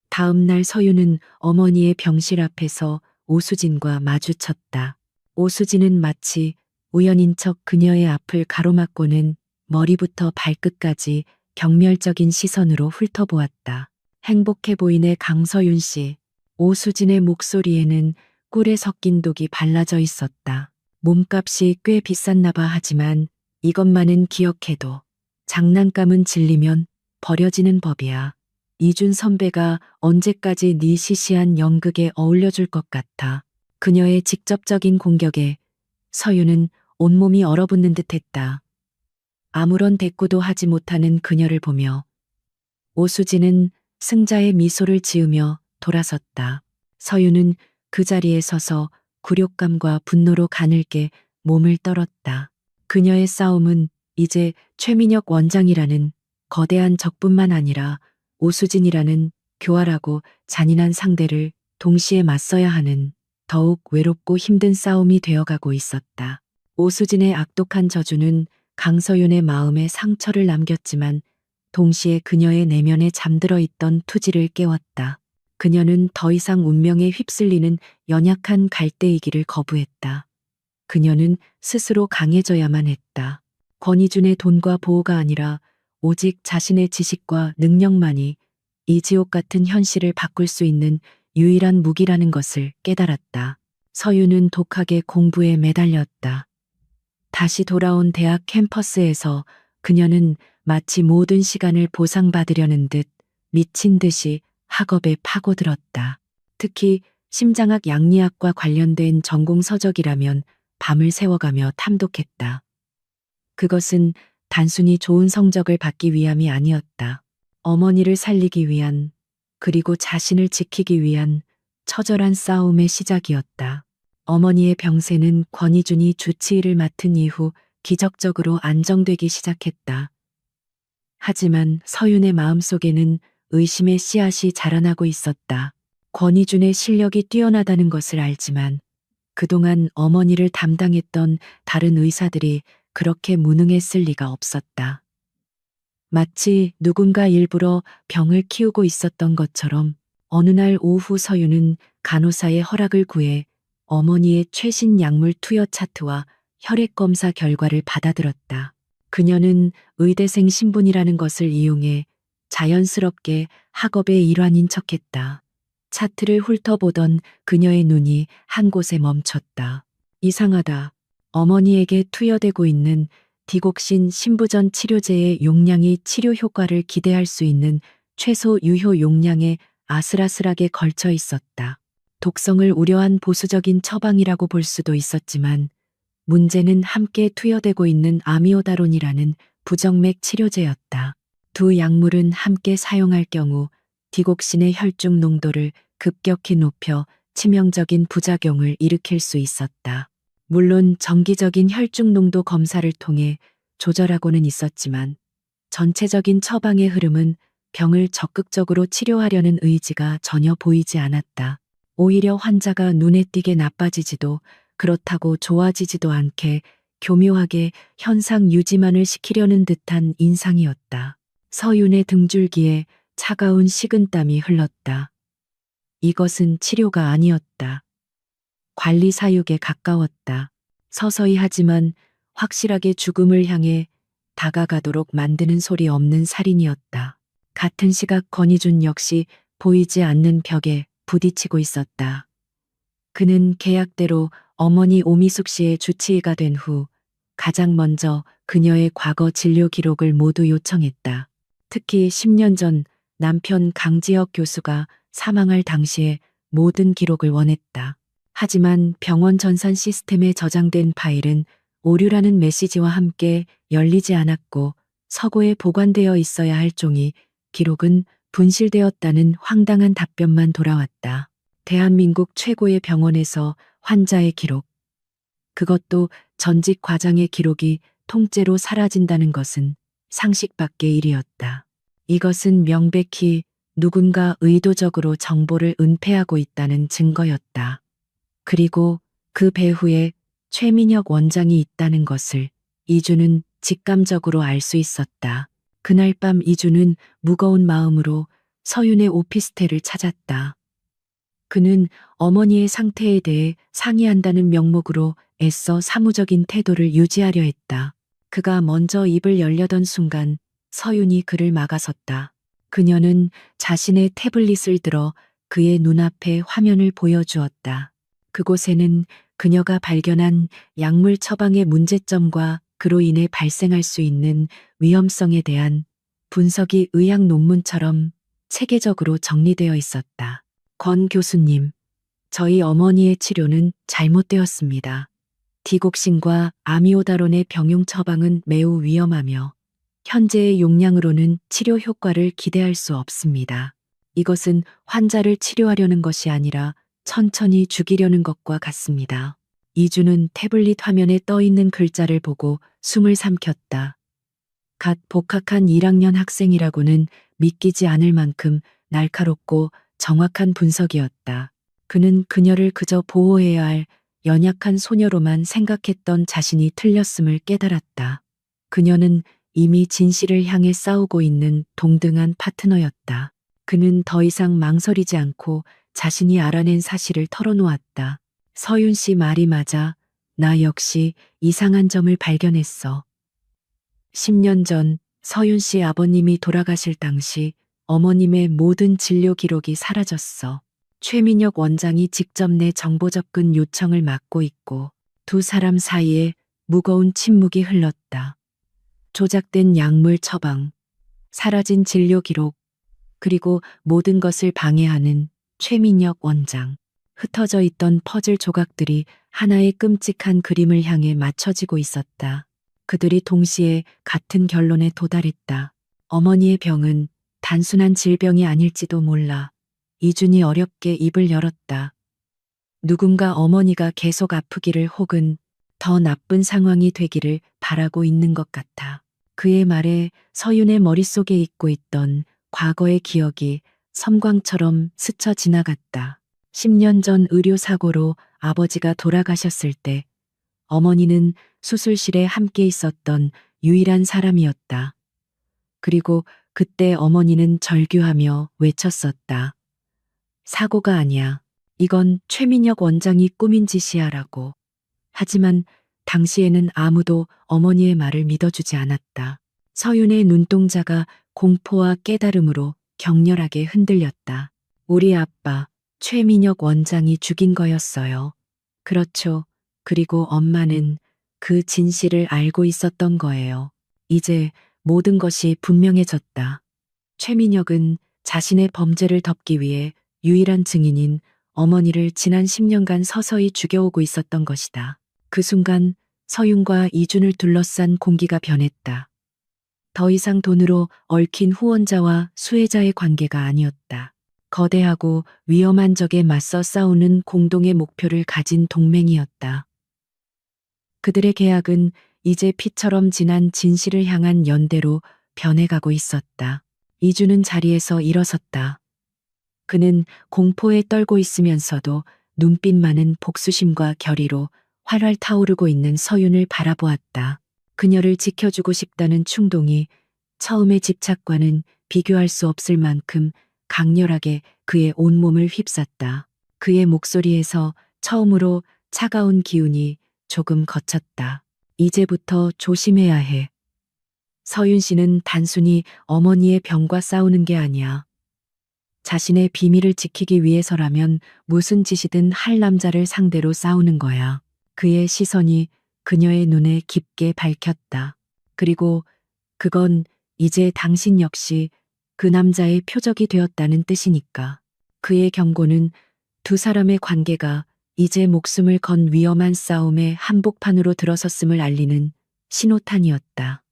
다음 날 서윤은 어머니의 병실 앞에서 오수진과 마주쳤다. 오수진은 마치 우연인 척 그녀의 앞을 가로막고는 머리부터 발끝까지 경멸적인 시선으로 훑어보았다. 행복해 보이네 강서윤 씨. 오수진의 목소리에는 꿀에 섞인 독이 발라져 있었다. 몸값이 꽤 비쌌나 봐 하지만 이것만은 기억해도 장난감은 질리면 버려지는 법이야. 이준 선배가 언제까지 네 시시한 연극에 어울려줄 것 같아. 그녀의 직접적인 공격에 서윤은 온몸이 얼어붙는 듯했다. 아무런 대꾸도 하지 못하는 그녀를 보며 오수진은 승자의 미소를 지으며 돌아섰다. 서윤은 그 자리에 서서 굴욕감과 분노로 가늘게 몸을 떨었다. 그녀의 싸움은 이제 최민혁 원장이라는 거대한 적뿐만 아니라 오수진이라는 교활하고 잔인한 상대를 동시에 맞서야 하는 더욱 외롭고 힘든 싸움이 되어가고 있었다. 오수진의 악독한 저주는 강서윤의 마음에 상처를 남겼지만 동시에 그녀의 내면에 잠들어 있던 투지를 깨웠다. 그녀는 더 이상 운명에 휩쓸리는 연약한 갈대이기를 거부했다. 그녀는 스스로 강해져야만 했다. 권희준의 돈과 보호가 아니라 오직 자신의 지식과 능력만이 이 지옥 같은 현실을 바꿀 수 있는 유일한 무기라는 것을 깨달았다. 서윤은 독하게 공부에 매달렸다. 다시 돌아온 대학 캠퍼스에서 그녀는 마치 모든 시간을 보상받으려는 듯 미친 듯이 학업에 파고들었다. 특히 심장학 양리학과 관련된 전공 서적이라면 밤을 새워가며 탐독했다. 그것은 단순히 좋은 성적을 받기 위함이 아니었다. 어머니를 살리기 위한, 그리고 자신을 지키기 위한 처절한 싸움의 시작이었다. 어머니의 병세는 권희준이 주치의를 맡은 이후 기적적으로 안정되기 시작했다. 하지만 서윤의 마음속에는 의심의 씨앗이 자라나고 있었다. 권희준의 실력이 뛰어나다는 것을 알지만 그동안 어머니를 담당했던 다른 의사들이 그렇게 무능했을 리가 없었다. 마치 누군가 일부러 병을 키우고 있었던 것처럼 어느 날 오후 서윤은 간호사의 허락을 구해 어머니의 최신 약물 투여 차트와 혈액 검사 결과를 받아들었다. 그녀는 의대생 신분이라는 것을 이용해 자연스럽게 학업의 일환인 척했다. 차트를 훑어보던 그녀의 눈이 한 곳에 멈췄다. 이상하다. 어머니에게 투여되고 있는 디곡신 신부전 치료제의 용량이 치료 효과를 기대할 수 있는 최소 유효 용량에 아슬아슬하게 걸쳐 있었다. 독성을 우려한 보수적인 처방이라고 볼 수도 있었지만 문제는 함께 투여되고 있는 아미오다론이라는 부정맥 치료제였다. 두 약물은 함께 사용할 경우 디곡신의 혈중 농도를 급격히 높여 치명적인 부작용을 일으킬 수 있었다. 물론 정기적인 혈중 농도 검사를 통해 조절하고는 있었지만 전체적인 처방의 흐름은 병을 적극적으로 치료하려는 의지가 전혀 보이지 않았다. 오히려 환자가 눈에 띄게 나빠지지도 그렇다고 좋아지지도 않게 교묘하게 현상 유지만을 시키려는 듯한 인상이었다. 서윤의 등줄기에 차가운 식은땀이 흘렀다. 이것은 치료가 아니었다. 관리 사육에 가까웠다. 서서히 하지만 확실하게 죽음을 향해 다가가도록 만드는 소리 없는 살인이었다. 같은 시각 권희준 역시 보이지 않는 벽에 부딪히고 있었다. 그는 계약대로 어머니 오미숙 씨의 주치의가 된 후 가장 먼저 그녀의 과거 진료 기록을 모두 요청했다. 특히 10년 전 남편 강지혁 교수가 사망할 당시의 모든 기록을 원했다. 하지만 병원 전산 시스템에 저장된 파일은 오류라는 메시지와 함께 열리지 않았고 서고에 보관되어 있어야 할 종이 기록은 분실되었다는 황당한 답변만 돌아왔다. 대한민국 최고의 병원에서 환자의 기록, 그것도 전직 과장의 기록이 통째로 사라진다는 것은 상식 밖의 일이었다. 이것은 명백히 누군가 의도적으로 정보를 은폐하고 있다는 증거였다. 그리고 그 배후에 최민혁 원장이 있다는 것을 이주는 직감적으로 알 수 있었다. 그날 밤 이주는 무거운 마음으로 서윤의 오피스텔을 찾았다. 그는 어머니의 상태에 대해 상의한다는 명목으로 애써 사무적인 태도를 유지하려 했다. 그가 먼저 입을 열려던 순간 서윤이 그를 막아섰다. 그녀는 자신의 태블릿을 들어 그의 눈앞에 화면을 보여주었다. 그곳에는 그녀가 발견한 약물 처방의 문제점과 그로 인해 발생할 수 있는 위험성에 대한 분석이 의학 논문처럼 체계적으로 정리되어 있었다. 권 교수님, 저희 어머니의 치료는 잘못되었습니다. 디곡신과 아미오다론의 병용 처방은 매우 위험하며 현재의 용량으로는 치료 효과를 기대할 수 없습니다. 이것은 환자를 치료하려는 것이 아니라 천천히 죽이려는 것과 같습니다. 이주는 태블릿 화면에 떠 있는 글자를 보고 숨을 삼켰다. 갓 복학한 1학년 학생이라고는 믿기지 않을 만큼 날카롭고 정확한 분석이었다. 그는 그녀를 그저 보호해야 할 연약한 소녀로만 생각했던 자신이 틀렸음을 깨달았다. 그녀는 이미 진실을 향해 싸우고 있는 동등한 파트너였다. 그는 더 이상 망설이지 않고 자신이 알아낸 사실을 털어놓았다. 서윤 씨 말이 맞아. 나 역시 이상한 점을 발견했어. 10년 전 서윤 씨 아버님이 돌아가실 당시 어머님의 모든 진료 기록이 사라졌어. 최민혁 원장이 직접 내 정보 접근 요청을 막고 있고 두 사람 사이에 무거운 침묵이 흘렀다. 조작된 약물 처방, 사라진 진료 기록, 그리고 모든 것을 방해하는 최민혁 원장. 흩어져 있던 퍼즐 조각들이 하나의 끔찍한 그림을 향해 맞춰지고 있었다. 그들이 동시에 같은 결론에 도달했다. 어머니의 병은 단순한 질병이 아닐지도 몰라. 이준이 어렵게 입을 열었다. 누군가 어머니가 계속 아프기를 혹은 더 나쁜 상황이 되기를 바라고 있는 것 같아. 그의 말에 서윤의 머릿속에 잊고 있던 과거의 기억이 섬광처럼 스쳐 지나갔다. 10년 전 의료사고로 아버지가 돌아가셨을 때 어머니는 수술실에 함께 있었던 유일한 사람이었다. 그리고 그때 어머니는 절규하며 외쳤었다. 사고가 아니야. 이건 최민혁 원장이 꾸민 짓이야라고. 하지만 당시에는 아무도 어머니의 말을 믿어주지 않았다. 서윤의 눈동자가 공포와 깨달음으로 격렬하게 흔들렸다. 우리 아빠, 최민혁 원장이 죽인 거였어요. 그렇죠. 그리고 엄마는 그 진실을 알고 있었던 거예요. 이제 모든 것이 분명해졌다. 최민혁은 자신의 범죄를 덮기 위해 유일한 증인인 어머니를 지난 10년간 서서히 죽여오고 있었던 것이다. 그 순간 서윤과 이준을 둘러싼 공기가 변했다. 더 이상 돈으로 얽힌 후원자와 수혜자의 관계가 아니었다. 거대하고 위험한 적에 맞서 싸우는 공동의 목표를 가진 동맹이었다. 그들의 계약은 이제 피처럼 진한 진실을 향한 연대로 변해가고 있었다. 이준은 자리에서 일어섰다. 그는 공포에 떨고 있으면서도 눈빛만은 복수심과 결의로 활활 타오르고 있는 서윤을 바라보았다. 그녀를 지켜주고 싶다는 충동이 처음의 집착과는 비교할 수 없을 만큼 강렬하게 그의 온몸을 휩쌌다. 그의 목소리에서 처음으로 차가운 기운이 조금 거쳤다. 이제부터 조심해야 해. 서윤 씨는 단순히 어머니의 병과 싸우는 게 아니야. 자신의 비밀을 지키기 위해서라면 무슨 짓이든 할 남자를 상대로 싸우는 거야. 그의 시선이 그녀의 눈에 깊게 밝혔다. 그리고 그건 이제 당신 역시 그 남자의 표적이 되었다는 뜻이니까. 그의 경고는 두 사람의 관계가 이제 목숨을 건 위험한 싸움의 한복판으로 들어섰음을 알리는 신호탄이었다.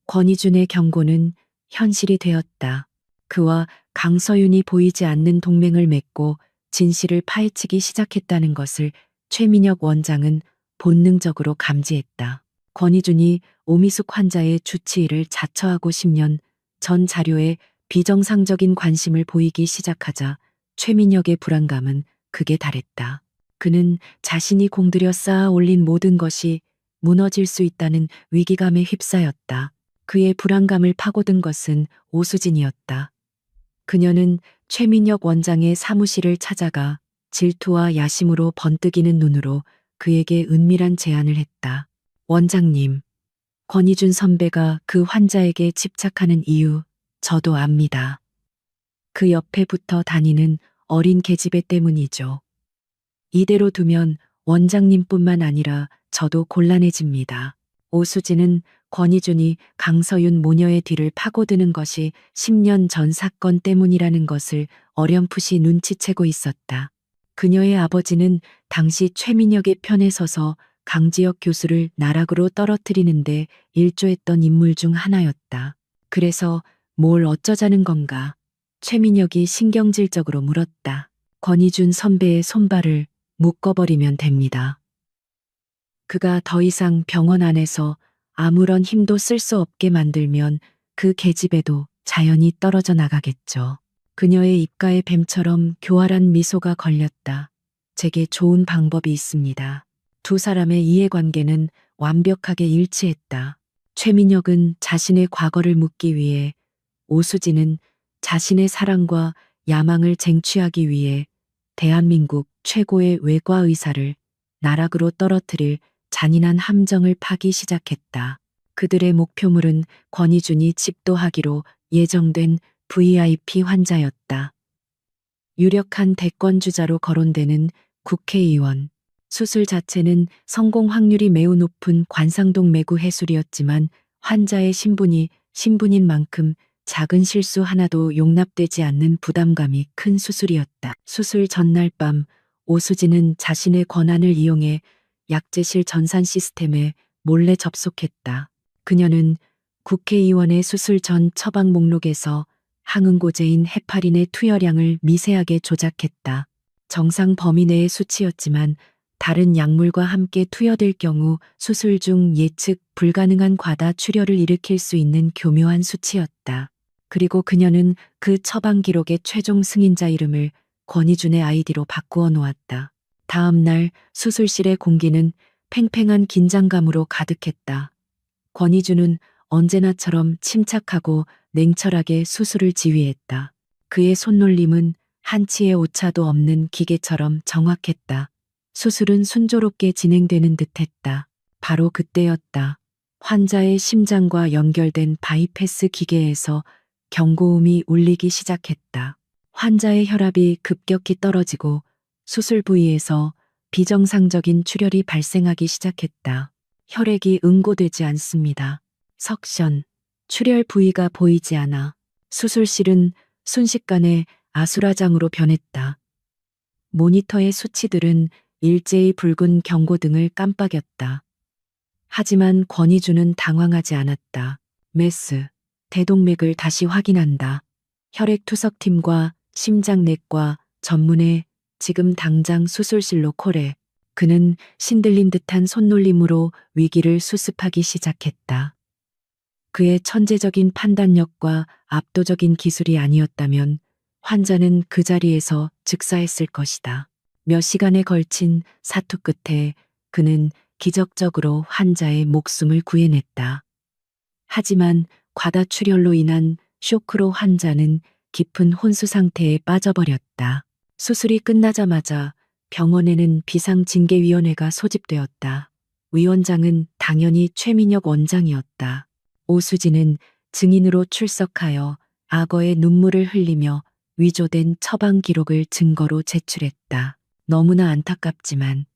권희준의 경고는 현실이 되었다. 그와 강서윤이 보이지 않는 동맹을 맺고 진실을 파헤치기 시작했다는 것을 최민혁 원장은 본능적으로 감지했다. 권희준이 오미숙 환자의 주치의를 자처하고 10년 전 자료에 비정상적인 관심을 보이기 시작하자 최민혁의 불안감은 극에 달했다. 그는 자신이 공들여 쌓아 올린 모든 것이 무너질 수 있다는 위기감에 휩싸였다. 그의 불안감을 파고든 것은 오수진이었다. 그녀는 최민혁 원장의 사무실을 찾아가 질투와 야심으로 번뜩이는 눈으로 그에게 은밀한 제안을 했다. 원장님, 권희준 선배가 그 환자에게 집착하는 이유 저도 압니다. 그 옆에 붙어 다니는 어린 계집애 때문이죠. 이대로 두면 원장님뿐만 아니라 저도 곤란해집니다. 오수진은 권희준이 강서윤 모녀의 뒤를 파고드는 것이 10년 전 사건 때문이라는 것을 어렴풋이 눈치채고 있었다. 그녀의 아버지는 당시 최민혁의 편에 서서 강지혁 교수를 나락으로 떨어뜨리는데 일조했던 인물 중 하나였다. 그래서 뭘 어쩌자는 건가? 최민혁이 신경질적으로 물었다. 권희준 선배의 손발을 묶어버리면 됩니다. 그가 더 이상 병원 안에서 아무런 힘도 쓸 수 없게 만들면 그 계집애도 자연히 떨어져 나가겠죠. 그녀의 입가에 뱀처럼 교활한 미소가 걸렸다. 제게 좋은 방법이 있습니다. 두 사람의 이해관계는 완벽하게 일치했다. 최민혁은 자신의 과거를 묻기 위해, 오수진은 자신의 사랑과 야망을 쟁취하기 위해 대한민국 최고의 외과 의사를 나락으로 떨어뜨릴 잔인한 함정을 파기 시작했다. 그들의 목표물은 권희준이 집도하기로 예정된 VIP 환자였다. 유력한 대권주자로 거론되는 국회의원. 수술 자체는 성공 확률이 매우 높은 관상동 매구 해술이었지만 환자의 신분인 만큼 작은 실수 하나도 용납되지 않는 부담감이 큰 수술이었다. 수술 전날 밤 오수진은 자신의 권한을 이용해 약제실 전산 시스템에 몰래 접속했다. 그녀는 국회의원의 수술 전 처방 목록에서 항응고제인 헤파린의 투여량을 미세하게 조작했다. 정상 범위 내의 수치였지만 다른 약물과 함께 투여될 경우 수술 중 예측 불가능한 과다 출혈을 일으킬 수 있는 교묘한 수치였다. 그리고 그녀는 그 처방 기록의 최종 승인자 이름을 권희준의 아이디로 바꾸어 놓았다. 다음 날 수술실의 공기는 팽팽한 긴장감으로 가득했다. 권희준은 언제나처럼 침착하고 냉철하게 수술을 지휘했다. 그의 손놀림은 한치의 오차도 없는 기계처럼 정확했다. 수술은 순조롭게 진행되는 듯했다. 바로 그때였다. 환자의 심장과 연결된 바이패스 기계에서 경고음이 울리기 시작했다. 환자의 혈압이 급격히 떨어지고 수술 부위에서 비정상적인 출혈이 발생하기 시작했다. 혈액이 응고되지 않습니다. 석션, 출혈 부위가 보이지 않아 수술실은 순식간에 아수라장으로 변했다. 모니터의 수치들은 일제히 붉은 경고등을 깜빡였다. 하지만 권희준은 당황하지 않았다. 메스, 대동맥을 다시 확인한다. 혈액투석팀과 심장내과 전문에 지금 당장 수술실로 콜해. 그는 신들린 듯한 손놀림으로 위기를 수습하기 시작했다. 그의 천재적인 판단력과 압도적인 기술이 아니었다면 환자는 그 자리에서 즉사했을 것이다. 몇 시간에 걸친 사투 끝에 그는 기적적으로 환자의 목숨을 구해냈다. 하지만 과다출혈로 인한 쇼크로 환자는 깊은 혼수 상태에 빠져버렸다. 수술이 끝나자마자 병원에는 비상징계위원회가 소집되었다. 위원장은 당연히 최민혁 원장이었다. 오수진은 증인으로 출석하여 악어의 눈물을 흘리며 위조된 처방 기록을 증거로 제출했다. 너무나 안타깝지만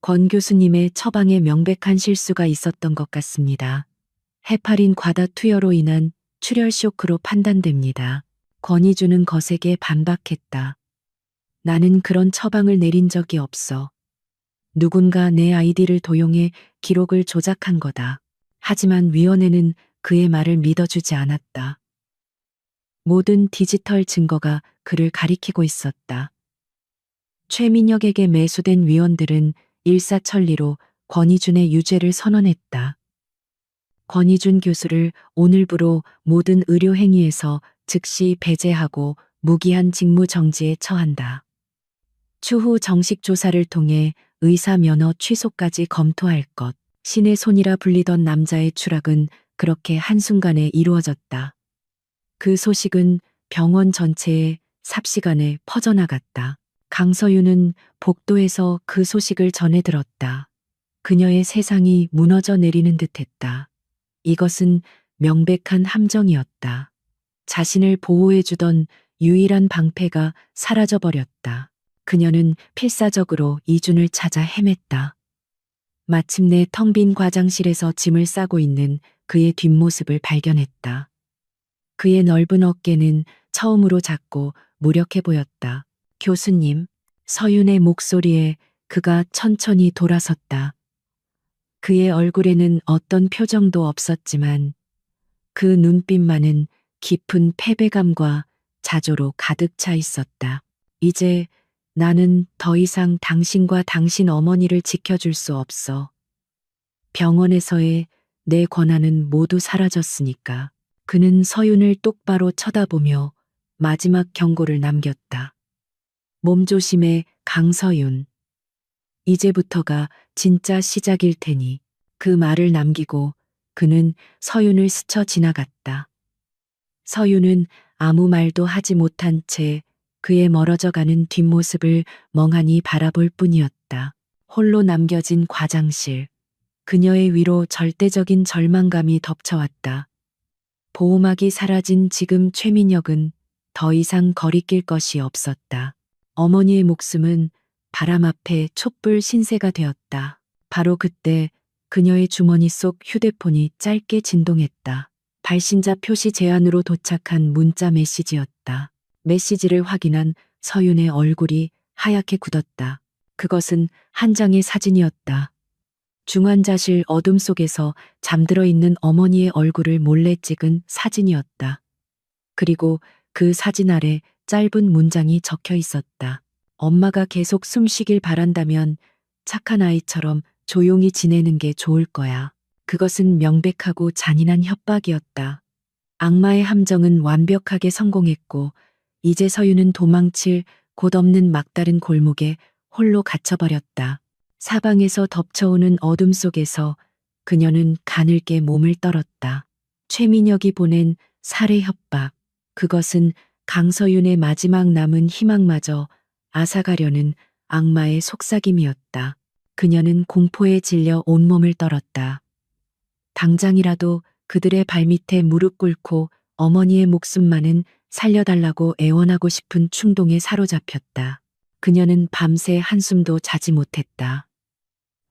권 교수님의 처방에 명백한 실수가 있었던 것 같습니다. 헤파린 과다 투여로 인한 출혈 쇼크로 판단됩니다. 권희준은 거세게 반박했다. 나는 그런 처방을 내린 적이 없어. 누군가 내 아이디를 도용해 기록을 조작한 거다. 하지만 위원회는 그의 말을 믿어주지 않았다. 모든 디지털 증거가 그를 가리키고 있었다. 최민혁에게 매수된 위원들은 일사천리로 권희준의 유죄를 선언했다. 권희준 교수를 오늘부로 모든 의료 행위에서 즉시 배제하고 무기한 직무 정지에 처한다. 추후 정식 조사를 통해 의사 면허 취소까지 검토할 것. 신의 손이라 불리던 남자의 추락은 그렇게 한순간에 이루어졌다. 그 소식은 병원 전체에 삽시간에 퍼져나갔다. 강서윤은 복도에서 그 소식을 전해 들었다. 그녀의 세상이 무너져 내리는 듯했다. 이것은 명백한 함정이었다. 자신을 보호해주던 유일한 방패가 사라져버렸다. 그녀는 필사적으로 이준을 찾아 헤맸다. 마침내 텅 빈 과장실에서 짐을 싸고 있는 그의 뒷모습을 발견했다. 그의 넓은 어깨는 처음으로 작고 무력해 보였다. 교수님, 서윤의 목소리에 그가 천천히 돌아섰다. 그의 얼굴에는 어떤 표정도 없었지만 그 눈빛만은 깊은 패배감과 자조로 가득 차 있었다. 이제 나는 더 이상 당신과 당신 어머니를 지켜줄 수 없어. 병원에서의 내 권한은 모두 사라졌으니까. 그는 서윤을 똑바로 쳐다보며 마지막 경고를 남겼다. 몸조심해, 강서윤. 이제부터가 진짜 시작일 테니. 그 말을 남기고 그는 서윤을 스쳐 지나갔다. 서윤은 아무 말도 하지 못한 채 그의 멀어져가는 뒷모습을 멍하니 바라볼 뿐이었다. 홀로 남겨진 과장실. 그녀의 위로 절대적인 절망감이 덮쳐왔다. 보호막이 사라진 지금 최민혁은 더 이상 거리낄 것이 없었다. 어머니의 목숨은 바람 앞에 촛불 신세가 되었다. 바로 그때 그녀의 주머니 속 휴대폰이 짧게 진동했다. 발신자 표시 제안으로 도착한 문자 메시지였다. 메시지를 확인한 서윤의 얼굴이 하얗게 굳었다. 그것은 한 장의 사진이었다. 중환자실 어둠 속에서 잠들어 있는 어머니의 얼굴을 몰래 찍은 사진이었다. 그리고 그 사진 아래 짧은 문장이 적혀 있었다. 엄마가 계속 숨쉬길 바란다면 착한 아이처럼 조용히 지내는 게 좋을 거야. 그것은 명백하고 잔인한 협박이었다. 악마의 함정은 완벽하게 성공했고 이제 서유는 도망칠 곳 없는 막다른 골목에 홀로 갇혀버렸다. 사방에서 덮쳐오는 어둠 속에서 그녀는 가늘게 몸을 떨었다. 최민혁이 보낸 살해 협박. 그것은 강서윤의 마지막 남은 희망마저 앗아가려는 악마의 속삭임이었다. 그녀는 공포에 질려 온몸을 떨었다. 당장이라도 그들의 발밑에 무릎 꿇고 어머니의 목숨만은 살려달라고 애원하고 싶은 충동에 사로잡혔다. 그녀는 밤새 한숨도 자지 못했다.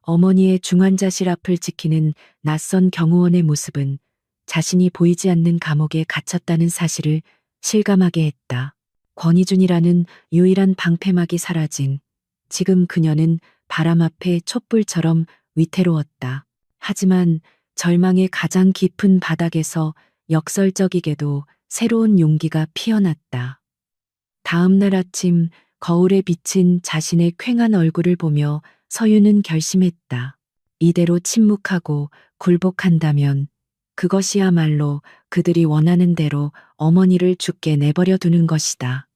어머니의 중환자실 앞을 지키는 낯선 경호원의 모습은 자신이 보이지 않는 감옥에 갇혔다는 사실을 실감하게 했다. 권희준이라는 유일한 방패막이 사라진 지금 그녀는 바람 앞에 촛불처럼 위태로웠다. 하지만 절망의 가장 깊은 바닥에서 역설적이게도 새로운 용기가 피어났다. 다음 날 아침 거울에 비친 자신의 퀭한 얼굴을 보며 서유는 결심했다. 이대로 침묵하고 굴복한다면 그것이야말로 그들이 원하는 대로 어머니를 죽게 내버려 두는 것이다.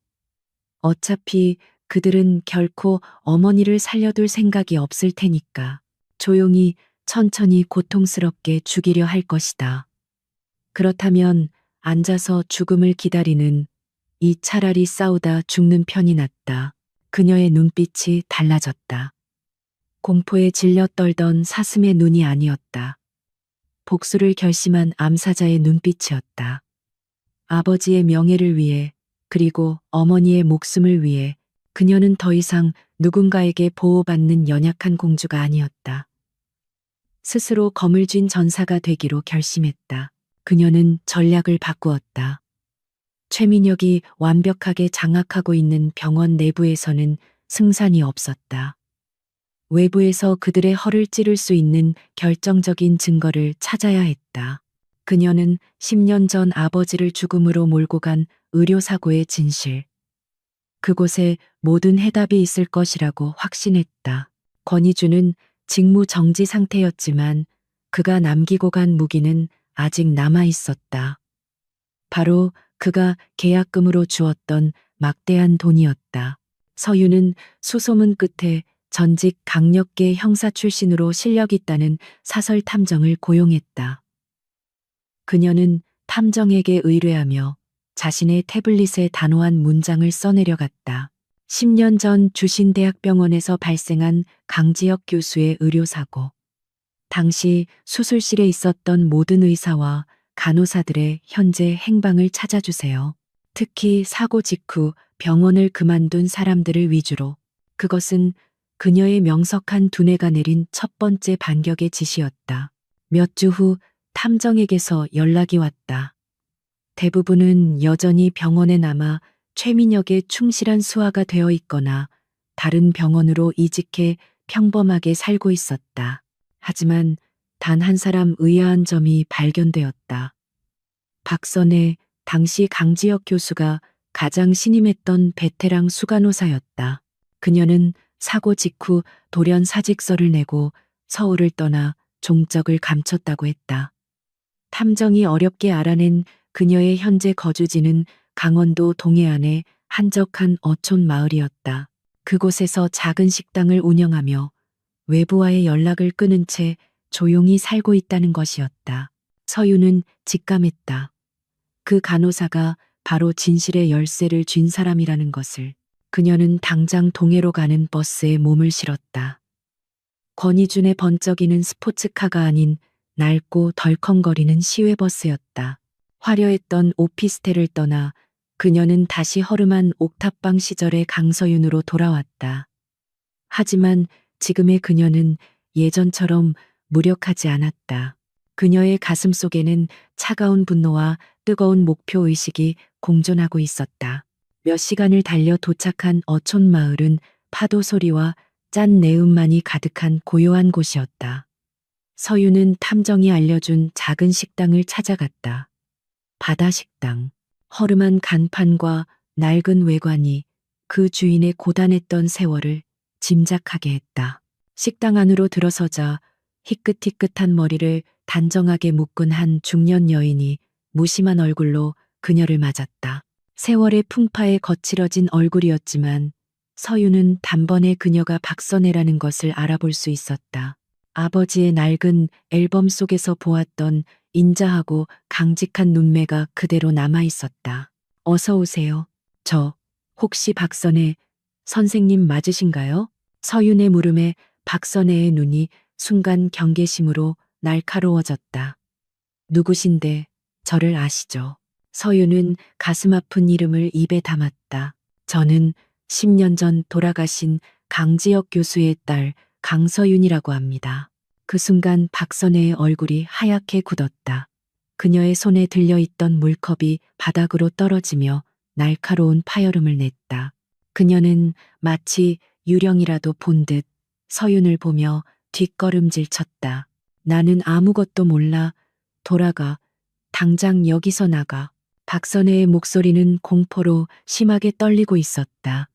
어차피 그들은 결코 어머니를 살려둘 생각이 없을 테니까 조용히 천천히 고통스럽게 죽이려 할 것이다. 그렇다면 앉아서 죽음을 기다리는 이 차라리 싸우다 죽는 편이 낫다. 그녀의 눈빛이 달라졌다. 공포에 질려 떨던 사슴의 눈이 아니었다. 복수를 결심한 암사자의 눈빛이었다. 아버지의 명예를 위해 그리고 어머니의 목숨을 위해 그녀는 더 이상 누군가에게 보호받는 연약한 공주가 아니었다. 스스로 검을 쥔 전사가 되기로 결심했다. 그녀는 전략을 바꾸었다. 최민혁이 완벽하게 장악하고 있는 병원 내부에서는 승산이 없었다. 외부에서 그들의 허를 찌를 수 있는 결정적인 증거를 찾아야 했다. 그녀는 10년 전 아버지를 죽음으로 몰고 간 의료사고의 진실. 그곳에 모든 해답이 있을 것이라고 확신했다. 권희주는 직무 정지 상태였지만 그가 남기고 간 무기는 아직 남아 있었다. 바로 그가 계약금으로 주었던 막대한 돈이었다. 서유는 수소문 끝에 전직 강력계 형사 출신으로 실력 있다는 사설 탐정을 고용했다. 그녀는 탐정에게 의뢰하며 자신의 태블릿에 단호한 문장을 써내려갔다. 10년 전 주신대학병원에서 발생한 강지혁 교수의 의료사고. 당시 수술실에 있었던 모든 의사와 간호사들의 현재 행방을 찾아주세요. 특히 사고 직후 병원을 그만둔 사람들을 위주로. 그것은 그녀의 명석한 두뇌가 내린 첫 번째 반격의 지시였다. 몇 주 후 탐정에게서 연락이 왔다. 대부분은 여전히 병원에 남아 최민혁의 충실한 수하가 되어 있거나 다른 병원으로 이직해 평범하게 살고 있었다. 하지만 단 한 사람 의아한 점이 발견되었다. 박선혜, 당시 강지혁 교수가 가장 신임했던 베테랑 수간호사였다. 그녀는 사고 직후 돌연 사직서를 내고 서울을 떠나 종적을 감췄다고 했다. 탐정이 어렵게 알아낸 그녀의 현재 거주지는 강원도 동해안의 한적한 어촌 마을이었다. 그곳에서 작은 식당을 운영하며 외부와의 연락을 끊은 채 조용히 살고 있다는 것이었다. 서유는 직감했다. 그 간호사가 바로 진실의 열쇠를 쥔 사람이라는 것을. 그녀는 당장 동해로 가는 버스에 몸을 실었다. 권희준의 번쩍이는 스포츠카가 아닌 낡고 덜컹거리는 시외버스였다. 화려했던 오피스텔을 떠나 그녀는 다시 허름한 옥탑방 시절의 강서윤으로 돌아왔다. 하지만 지금의 그녀는 예전처럼 무력하지 않았다. 그녀의 가슴 속에는 차가운 분노와 뜨거운 목표의식이 공존하고 있었다. 몇 시간을 달려 도착한 어촌 마을은 파도 소리와 짠 내음만이 가득한 고요한 곳이었다. 서유는 탐정이 알려준 작은 식당을 찾아갔다. 바다 식당. 허름한 간판과 낡은 외관이 그 주인의 고단했던 세월을 짐작하게 했다. 식당 안으로 들어서자 희끗희끗한 머리를 단정하게 묶은 한 중년 여인이 무심한 얼굴로 그녀를 맞았다. 세월의 풍파에 거칠어진 얼굴이었지만 서유는 단번에 그녀가 박선혜라는 것을 알아볼 수 있었다. 아버지의 낡은 앨범 속에서 보았던 인자하고 강직한 눈매가 그대로 남아 있었다. 어서 오세요. 저, 혹시 박선혜 선생님 맞으신가요? 서윤의 물음에 박선혜의 눈이 순간 경계심으로 날카로워졌다. 누구신데 저를 아시죠? 서윤은 가슴 아픈 이름을 입에 담았다. 저는 10년 전 돌아가신 강지혁 교수의 딸 강서윤이라고 합니다. 그 순간 박선혜의 얼굴이 하얗게 굳었다. 그녀의 손에 들려있던 물컵이 바닥으로 떨어지며 날카로운 파열음을 냈다. 그녀는 마치 유령이라도 본 듯 서윤을 보며 뒷걸음질 쳤다. 나는 아무것도 몰라. 돌아가. 당장 여기서 나가. 박선혜의 목소리는 공포로 심하게 떨리고 있었다.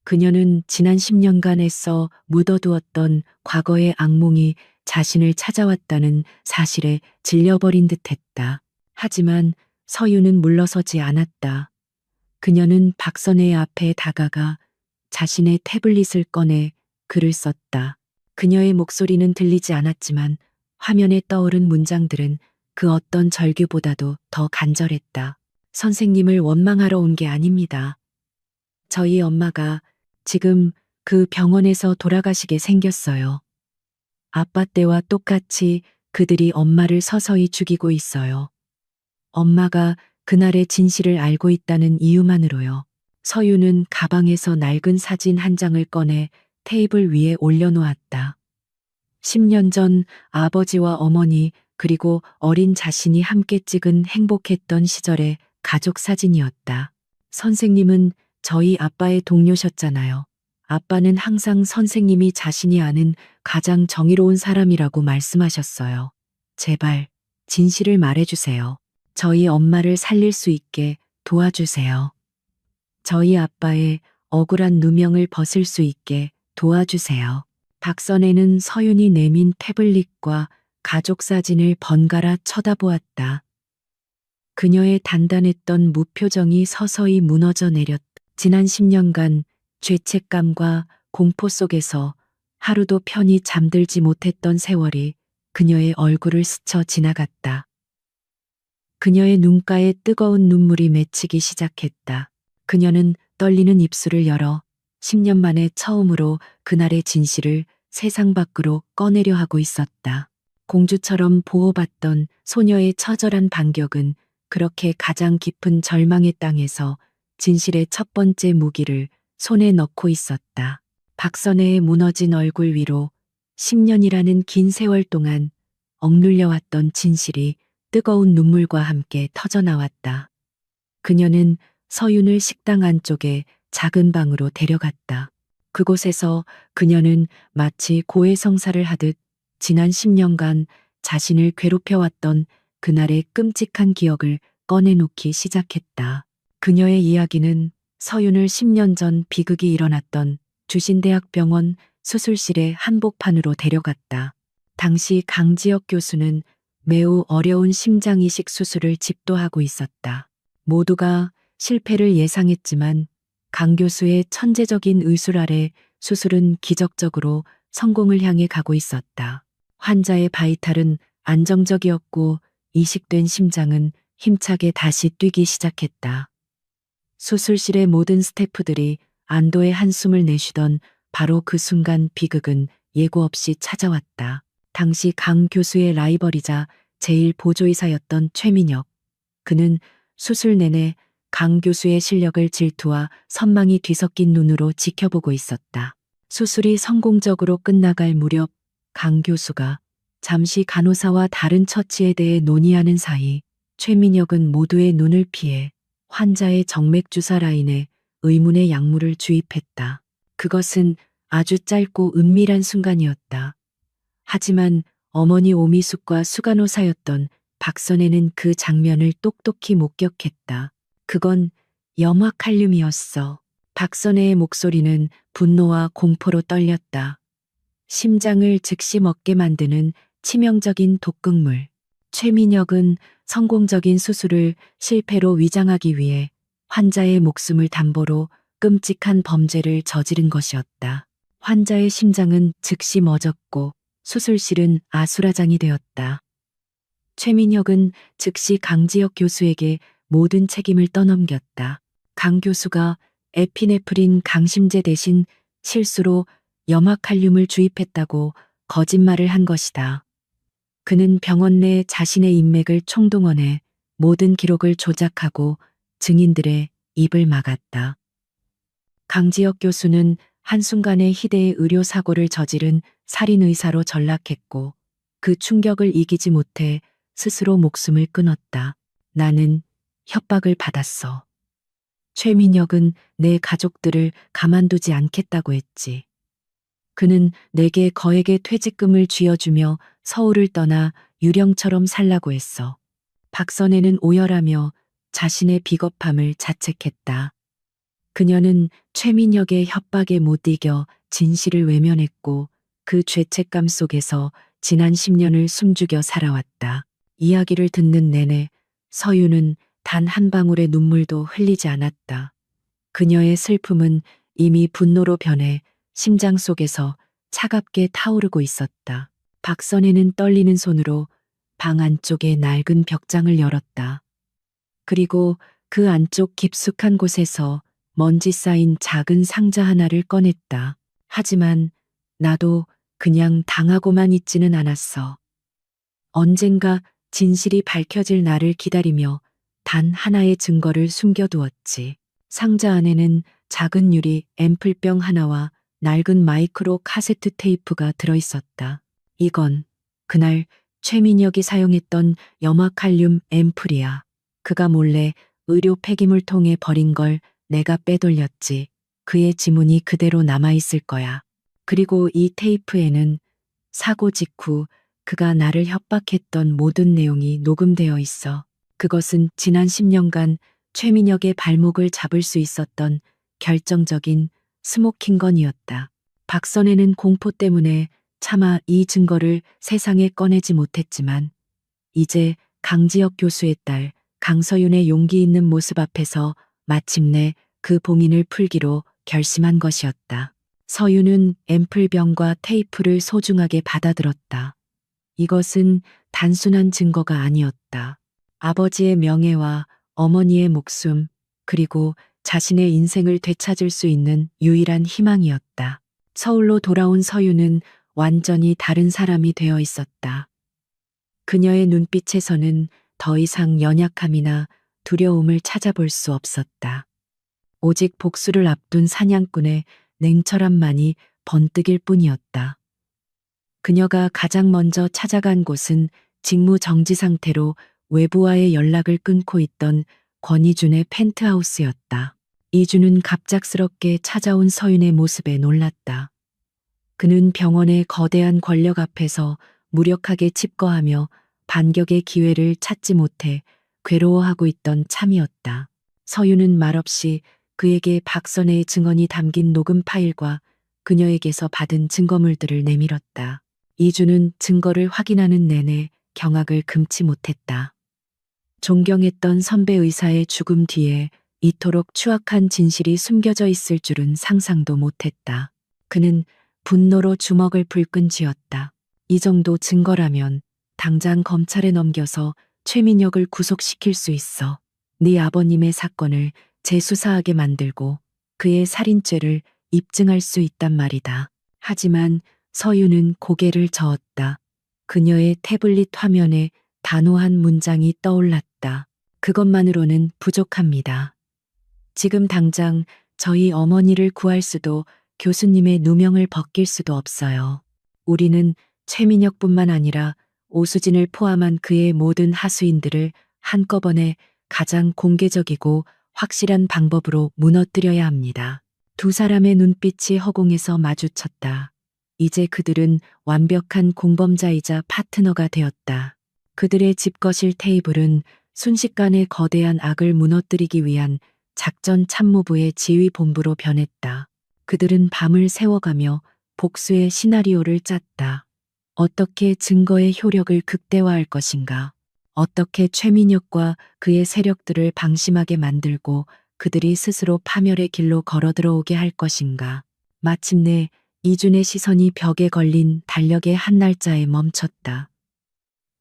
그녀는 지난 10년간 애써 묻어두었던 과거의 악몽이 자신을 찾아왔다는 사실에 질려버린 듯했다. 하지만 서유는 물러서지 않았다. 그녀는 박선혜의 앞에 다가가 자신의 태블릿을 꺼내 글을 썼다. 그녀의 목소리는 들리지 않았지만 화면에 떠오른 문장들은 그 어떤 절규보다도 더 간절했다. 선생님을 원망하러 온 게 아닙니다. 저희 엄마가 지금 그 병원에서 돌아가시게 생겼어요. 아빠 때와 똑같이 그들이 엄마를 서서히 죽이고 있어요. 엄마가 그날의 진실을 알고 있다는 이유만으로요. 서유는 가방에서 낡은 사진 한 장을 꺼내 테이블 위에 올려놓았다. 10년 전 아버지와 어머니 그리고 어린 자신이 함께 찍은 행복했던 시절의 가족 사진이었다. 선생님은 저희 아빠의 동료셨잖아요. 아빠는 항상 선생님이 자신이 아는 가장 정의로운 사람이라고 말씀하셨어요. 제발 진실을 말해주세요. 저희 엄마를 살릴 수 있게 도와주세요. 저희 아빠의 억울한 누명을 벗을 수 있게 도와주세요. 박선혜는 서윤이 내민 태블릿과 가족 사진을 번갈아 쳐다보았다. 그녀의 단단했던 무표정이 서서히 무너져 내렸다. 지난 10년간 죄책감과 공포 속에서 하루도 편히 잠들지 못했던 세월이 그녀의 얼굴을 스쳐 지나갔다. 그녀의 눈가에 뜨거운 눈물이 맺히기 시작했다. 그녀는 떨리는 입술을 열어 10년 만에 처음으로 그날의 진실을 세상 밖으로 꺼내려 하고 있었다. 공주처럼 보호받던 소녀의 처절한 반격은 그렇게 가장 깊은 절망의 땅에서 진실의 첫 번째 무기를 손에 넣고 있었다. 박선혜의 무너진 얼굴 위로 10년이라는 긴 세월 동안 억눌려왔던 진실이 뜨거운 눈물과 함께 터져나왔다. 그녀는 서윤을 식당 안쪽에 작은 방으로 데려갔다. 그곳에서 그녀는 마치 고해성사를 하듯 지난 10년간 자신을 괴롭혀왔던 그날의 끔찍한 기억을 꺼내놓기 시작했다. 그녀의 이야기는 서윤을 10년 전 비극이 일어났던 주신대학병원 수술실의 한복판으로 데려갔다. 당시 강지혁 교수는 매우 어려운 심장이식 수술을 집도하고 있었다. 모두가 실패를 예상했지만 강 교수의 천재적인 의술 아래 수술은 기적적으로 성공을 향해 가고 있었다. 환자의 바이탈은 안정적이었고 이식된 심장은 힘차게 다시 뛰기 시작했다. 수술실의 모든 스태프들이 안도의 한숨을 내쉬던 바로 그 순간 비극은 예고 없이 찾아왔다. 당시 강 교수의 라이벌이자 제일 보조의사였던 최민혁. 그는 수술 내내 강 교수의 실력을 질투와 선망이 뒤섞인 눈으로 지켜보고 있었다. 수술이 성공적으로 끝나갈 무렵 강 교수가 잠시 간호사와 다른 처치에 대해 논의하는 사이 최민혁은 모두의 눈을 피해 환자의 정맥주사 라인에 의문의 약물을 주입했다. 그것은 아주 짧고 은밀한 순간이었다. 하지만 어머니 오미숙과 수간호사였던 박선혜는 그 장면을 똑똑히 목격했다. 그건 염화칼륨이었어. 박선혜의 목소리는 분노와 공포로 떨렸다. 심장을 즉시 먹게 만드는 치명적인 독극물. 최민혁은 성공적인 수술을 실패로 위장하기 위해 환자의 목숨을 담보로 끔찍한 범죄를 저지른 것이었다. 환자의 심장은 즉시 멎었고 수술실은 아수라장이 되었다. 최민혁은 즉시 강지혁 교수에게 모든 책임을 떠넘겼다. 강 교수가 에피네프린 강심제 대신 실수로 염화칼륨을 주입했다고 거짓말을 한 것이다. 그는 병원 내 자신의 인맥을 총동원해 모든 기록을 조작하고 증인들의 입을 막았다. 강지혁 교수는 한순간에 희대의 의료사고를 저지른 살인의사로 전락했고 그 충격을 이기지 못해 스스로 목숨을 끊었다. 나는 협박을 받았어. 최민혁은 내 가족들을 가만두지 않겠다고 했지. 그는 내게 거액의 퇴직금을 쥐어주며 서울을 떠나 유령처럼 살라고 했어. 박선혜는 오열하며 자신의 비겁함을 자책했다. 그녀는 최민혁의 협박에 못 이겨 진실을 외면했고 그 죄책감 속에서 지난 10년을 숨죽여 살아왔다. 이야기를 듣는 내내 서유는 단 한 방울의 눈물도 흘리지 않았다. 그녀의 슬픔은 이미 분노로 변해 심장 속에서 차갑게 타오르고 있었다. 박선혜는 떨리는 손으로 방 안쪽의 낡은 벽장을 열었다. 그리고 그 안쪽 깊숙한 곳에서 먼지 쌓인 작은 상자 하나를 꺼냈다. 하지만 나도 그냥 당하고만 있지는 않았어. 언젠가 진실이 밝혀질 날을 기다리며 단 하나의 증거를 숨겨두었지. 상자 안에는 작은 유리 앰플병 하나와 낡은 마이크로 카세트 테이프가 들어있었다. 이건 그날 최민혁이 사용했던 염화칼륨 앰플이야. 그가 몰래 의료 폐기물 통에 버린 걸 내가 빼돌렸지. 그의 지문이 그대로 남아있을 거야. 그리고 이 테이프에는 사고 직후 그가 나를 협박했던 모든 내용이 녹음되어 있어. 그것은 지난 10년간 최민혁의 발목을 잡을 수 있었던 결정적인 스모킹건이었다. 박선혜는 공포 때문에 차마 이 증거를 세상에 꺼내지 못했지만 이제 강지혁 교수의 딸 강서윤의 용기 있는 모습 앞에서 마침내 그 봉인을 풀기로 결심한 것이었다. 서윤은 앰플병과 테이프를 소중하게 받아들었다. 이것은 단순한 증거가 아니었다. 아버지의 명예와 어머니의 목숨, 그리고 자신의 인생을 되찾을 수 있는 유일한 희망이었다. 서울로 돌아온 서유는 완전히 다른 사람이 되어 있었다. 그녀의 눈빛에서는 더 이상 연약함이나 두려움을 찾아볼 수 없었다. 오직 복수를 앞둔 사냥꾼의 냉철함만이 번뜩일 뿐이었다. 그녀가 가장 먼저 찾아간 곳은 직무 정지 상태로 외부와의 연락을 끊고 있던 권희준의 펜트하우스였다. 이준은 갑작스럽게 찾아온 서윤의 모습에 놀랐다. 그는 병원의 거대한 권력 앞에서 무력하게 칩거하며 반격의 기회를 찾지 못해 괴로워하고 있던 참이었다. 서윤은 말없이 그에게 박선혜의 증언이 담긴 녹음 파일과 그녀에게서 받은 증거물들을 내밀었다. 이준은 증거를 확인하는 내내 경악을 금치 못했다. 존경했던 선배 의사의 죽음 뒤에 이토록 추악한 진실이 숨겨져 있을 줄은 상상도 못했다. 그는 분노로 주먹을 불끈 쥐었다. 이 정도 증거라면 당장 검찰에 넘겨서 최민혁을 구속시킬 수 있어. 네 아버님의 사건을 재수사하게 만들고 그의 살인죄를 입증할 수 있단 말이다. 하지만 서유는 고개를 저었다. 그녀의 태블릿 화면에 단호한 문장이 떠올랐다. 그것만으로는 부족합니다. 지금 당장 저희 어머니를 구할 수도 교수님의 누명을 벗길 수도 없어요. 우리는 최민혁뿐만 아니라 오수진을 포함한 그의 모든 하수인들을 한꺼번에 가장 공개적이고 확실한 방법으로 무너뜨려야 합니다. 두 사람의 눈빛이 허공에서 마주쳤다. 이제 그들은 완벽한 공범자이자 파트너가 되었다. 그들의 집거실 테이블은 순식간에 거대한 악을 무너뜨리기 위한 작전 참모부의 지휘 본부로 변했다. 그들은 밤을 새워가며 복수의 시나리오를 짰다. 어떻게 증거의 효력을 극대화할 것인가? 어떻게 최민혁과 그의 세력들을 방심하게 만들고 그들이 스스로 파멸의 길로 걸어 들어오게 할 것인가? 마침내 이준의 시선이 벽에 걸린 달력의 한 날짜에 멈췄다.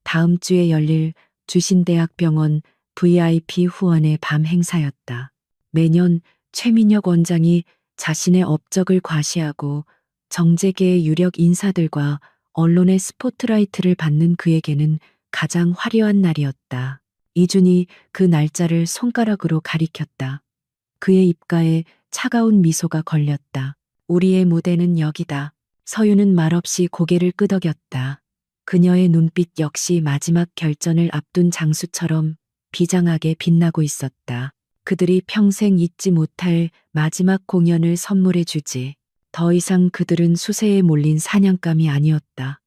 다음 주에 열릴 주신대학병원 VIP 후원의 밤 행사였다. 매년 최민혁 원장이 자신의 업적을 과시하고 정재계의 유력 인사들과 언론의 스포트라이트를 받는 그에게는 가장 화려한 날이었다. 이준이 그 날짜를 손가락으로 가리켰다. 그의 입가에 차가운 미소가 걸렸다. 우리의 무대는 여기다. 서유는 말없이 고개를 끄덕였다. 그녀의 눈빛 역시 마지막 결전을 앞둔 장수처럼 비장하게 빛나고 있었다. 그들이 평생 잊지 못할 마지막 공연을 선물해 주지. 더 이상 그들은 수세에 몰린 사냥감이 아니었다.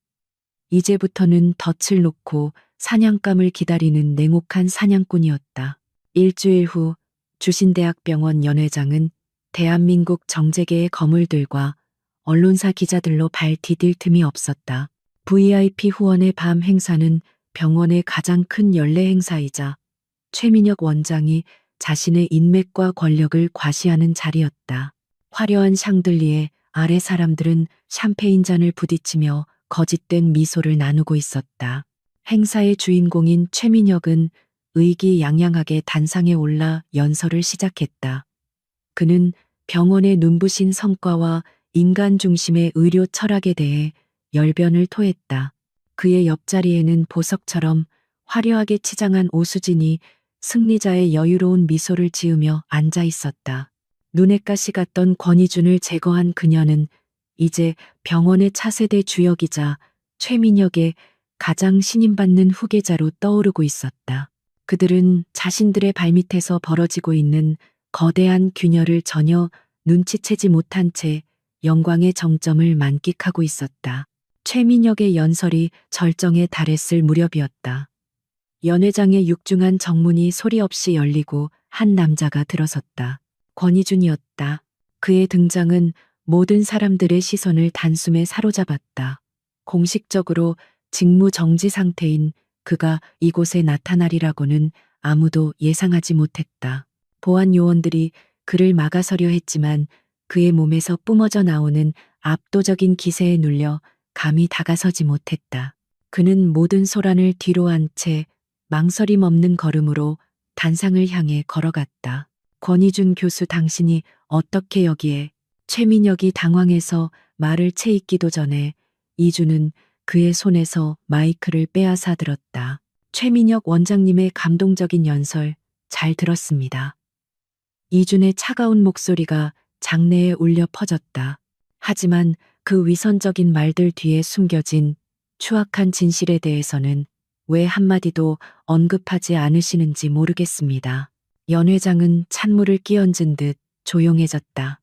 이제부터는 덫을 놓고 사냥감을 기다리는 냉혹한 사냥꾼이었다. 일주일 후 주신대학병원 연회장은 대한민국 정재계의 거물들과 언론사 기자들로 발 디딜 틈이 없었다. VIP 후원의 밤 행사는 병원의 가장 큰 연례 행사이자 최민혁 원장이 자신의 인맥과 권력을 과시하는 자리였다. 화려한 샹들리에 아래 사람들은 샴페인 잔을 부딪히며 거짓된 미소를 나누고 있었다. 행사의 주인공인 최민혁은 의기양양하게 단상에 올라 연설을 시작했다. 그는 병원의 눈부신 성과와 인간 중심의 의료 철학에 대해 열변을 토했다. 그의 옆자리에는 보석처럼 화려하게 치장한 오수진이 승리자의 여유로운 미소를 지으며 앉아 있었다. 눈에 가시 갔던 권희준을 제거한 그녀는 이제 병원의 차세대 주역이자 최민혁의 가장 신임받는 후계자로 떠오르고 있었다. 그들은 자신들의 발밑에서 벌어지고 있는 거대한 균열을 전혀 눈치채지 못한 채 영광의 정점을 만끽하고 있었다. 최민혁의 연설이 절정에 달했을 무렵이었다. 연회장의 육중한 정문이 소리 없이 열리고 한 남자가 들어섰다. 권희준이었다. 그의 등장은 모든 사람들의 시선을 단숨에 사로잡았다. 공식적으로 직무 정지 상태인 그가 이곳에 나타나리라고는 아무도 예상하지 못했다. 보안 요원들이 그를 막아서려 했지만 그의 몸에서 뿜어져 나오는 압도적인 기세에 눌려 감히 다가서지 못했다. 그는 모든 소란을 뒤로 한 채 망설임 없는 걸음으로 단상을 향해 걸어갔다. 권희준 교수, 당신이 어떻게 여기에? 최민혁이 당황해서 말을 채잇기도 전에 이준은 그의 손에서 마이크를 빼앗아 들었다. 최민혁 원장님의 감동적인 연설 잘 들었습니다. 이준의 차가운 목소리가 장내에 울려 퍼졌다. 하지만 그 위선적인 말들 뒤에 숨겨진 추악한 진실에 대해서는 왜 한마디도 언급하지 않으시는지 모르겠습니다. 연 회장은 찬물을 끼얹은 듯 조용해졌다.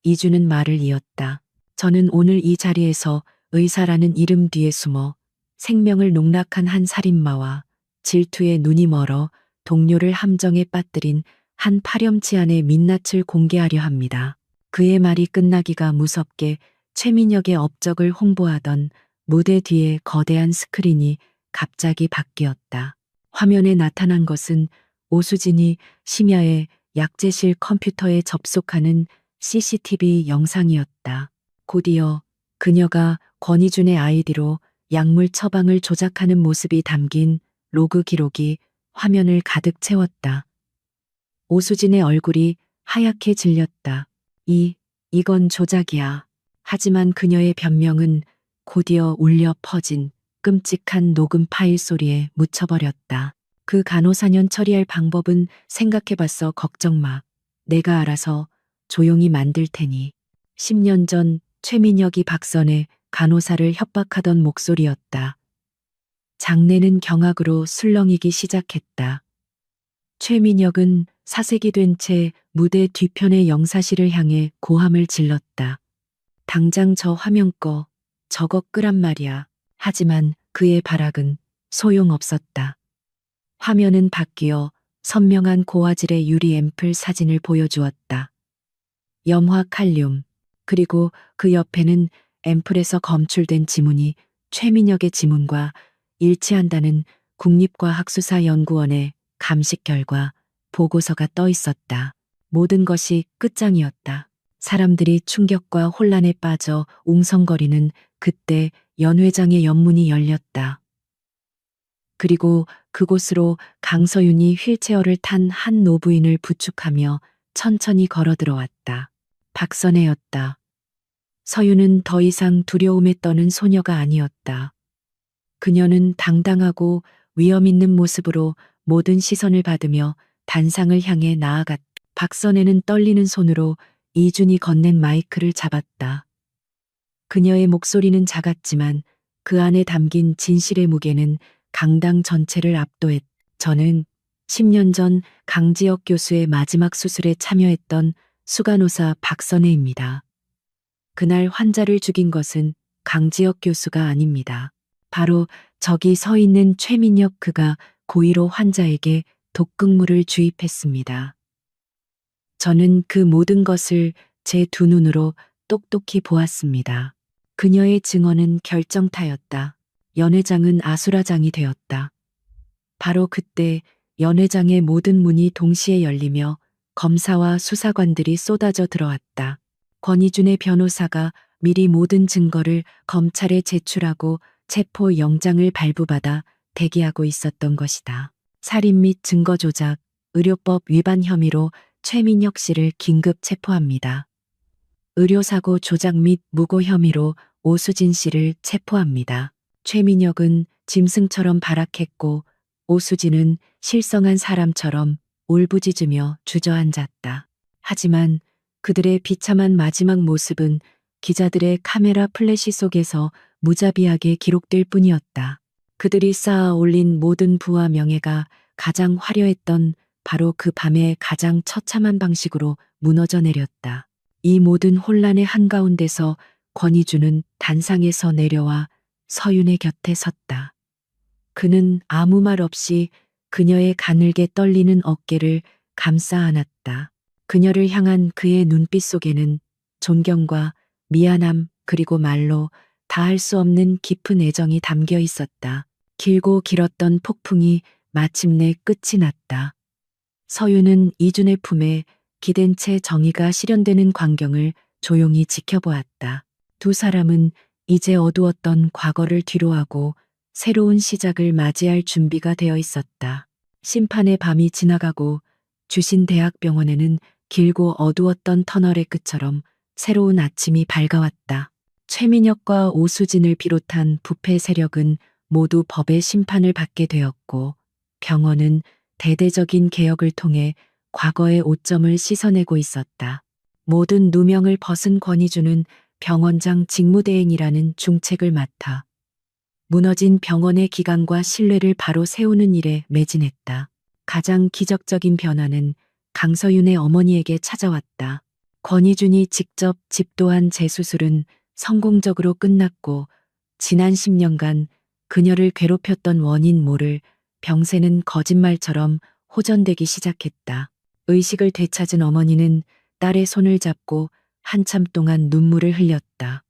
이준은 말을 이었다. 저는 오늘 이 자리에서 의사라는 이름 뒤에 숨어 생명을 농락한 한 살인마와 질투에 눈이 멀어 동료를 함정에 빠뜨린 한 파렴치한의 민낯을 공개하려 합니다. 그의 말이 끝나기가 무섭게 최민혁의 업적을 홍보하던 무대 뒤에 거대한 스크린이 갑자기 바뀌었다. 화면에 나타난 것은 오수진이 심야에 약제실 컴퓨터에 접속하는 CCTV 영상이었다. 곧이어 그녀가 권희준의 아이디로 약물 처방을 조작하는 모습이 담긴 로그 기록이 화면을 가득 채웠다. 오수진의 얼굴이 하얗게 질렸다. 이건 조작이야. 하지만 그녀의 변명은 곧이어 울려 퍼진 끔찍한 녹음 파일 소리에 묻혀버렸다. 그 간호사년 처리할 방법은 생각해봤어. 걱정 마. 내가 알아서 조용히 만들 테니. 10년 전 최민혁이 박선의 간호사를 협박하던 목소리였다. 장내는 경악으로 술렁이기 시작했다. 최민혁은 사색이 된 채 무대 뒤편의 영사실을 향해 고함을 질렀다. 당장 저 화면 꺼. 저거 끄란 말이야. 하지만 그의 발악은 소용없었다. 화면은 바뀌어 선명한 고화질의 유리 앰플 사진을 보여주었다. 염화 칼륨. 그리고 그 옆에는 앰플에서 검출된 지문이 최민혁의 지문과 일치한다는 국립과학수사연구원의 감식 결과 보고서가 떠 있었다. 모든 것이 끝장이었다. 사람들이 충격과 혼란에 빠져 웅성거리는 그때 연 회장의 연문이 열렸다. 그리고 그곳으로 강서윤이 휠체어를 탄 한 노부인을 부축하며 천천히 걸어 들어왔다. 박선혜였다. 서윤은 더 이상 두려움에 떠는 소녀가 아니었다. 그녀는 당당하고 위험 있는 모습으로 모든 시선을 받으며 단상을 향해 나아갔다. 박선혜는 떨리는 손으로 이준이 건넨 마이크를 잡았다. 그녀의 목소리는 작았지만 그 안에 담긴 진실의 무게는 강당 전체를 압도했다. 저는 10년 전 강지혁 교수의 마지막 수술에 참여했던 수간호사 박선혜입니다. 그날 환자를 죽인 것은 강지혁 교수가 아닙니다. 바로 저기 서 있는 최민혁, 그가 고의로 환자에게 독극물을 주입했습니다. 저는 그 모든 것을 제 두 눈으로 똑똑히 보았습니다. 그녀의 증언은 결정타였다. 연 회장은 아수라장이 되었다. 바로 그때 연 회장의 모든 문이 동시에 열리며 검사와 수사관들이 쏟아져 들어왔다. 권희준의 변호사가 미리 모든 증거를 검찰에 제출하고 체포 영장을 발부받아 대기하고 있었던 것이다. 살인 및 증거 조작, 의료법 위반 혐의로 최민혁 씨를 긴급 체포합니다. 의료사고 조작 및 무고 혐의로 오수진 씨를 체포합니다. 최민혁은 짐승처럼 발악했고 오수진은 실성한 사람처럼 울부짖으며 주저앉았다. 하지만 그들의 비참한 마지막 모습은 기자들의 카메라 플래시 속에서 무자비하게 기록될 뿐이었다. 그들이 쌓아 올린 모든 부와 명예가 가장 화려했던 바로 그 밤의 가장 처참한 방식으로 무너져 내렸다. 이 모든 혼란의 한가운데서 권희준은 단상에서 내려와 서윤의 곁에 섰다. 그는 아무 말 없이 그녀의 가늘게 떨리는 어깨를 감싸 안았다. 그녀를 향한 그의 눈빛 속에는 존경과 미안함, 그리고 말로 다할 수 없는 깊은 애정이 담겨 있었다. 길고 길었던 폭풍이 마침내 끝이 났다. 서윤은 이준의 품에 기댄 채 정의가 실현되는 광경을 조용히 지켜보았다. 두 사람은 이제 어두웠던 과거를 뒤로하고 새로운 시작을 맞이할 준비가 되어 있었다. 심판의 밤이 지나가고 주신대학병원에는 길고 어두웠던 터널의 끝처럼 새로운 아침이 밝아왔다. 최민혁과 오수진을 비롯한 부패 세력은 모두 법의 심판을 받게 되었고 병원은 대대적인 개혁을 통해 과거의 오점을 씻어내고 있었다. 모든 누명을 벗은 권희준은 병원장 직무대행이라는 중책을 맡아 무너진 병원의 기강과 신뢰를 바로 세우는 일에 매진했다. 가장 기적적인 변화는 강서윤의 어머니에게 찾아왔다. 권희준이 직접 집도한 재수술은 성공적으로 끝났고 지난 10년간 그녀를 괴롭혔던 원인 모를 병세는 거짓말처럼 호전되기 시작했다. 의식을 되찾은 어머니는 딸의 손을 잡고 한참 동안 눈물을 흘렸다.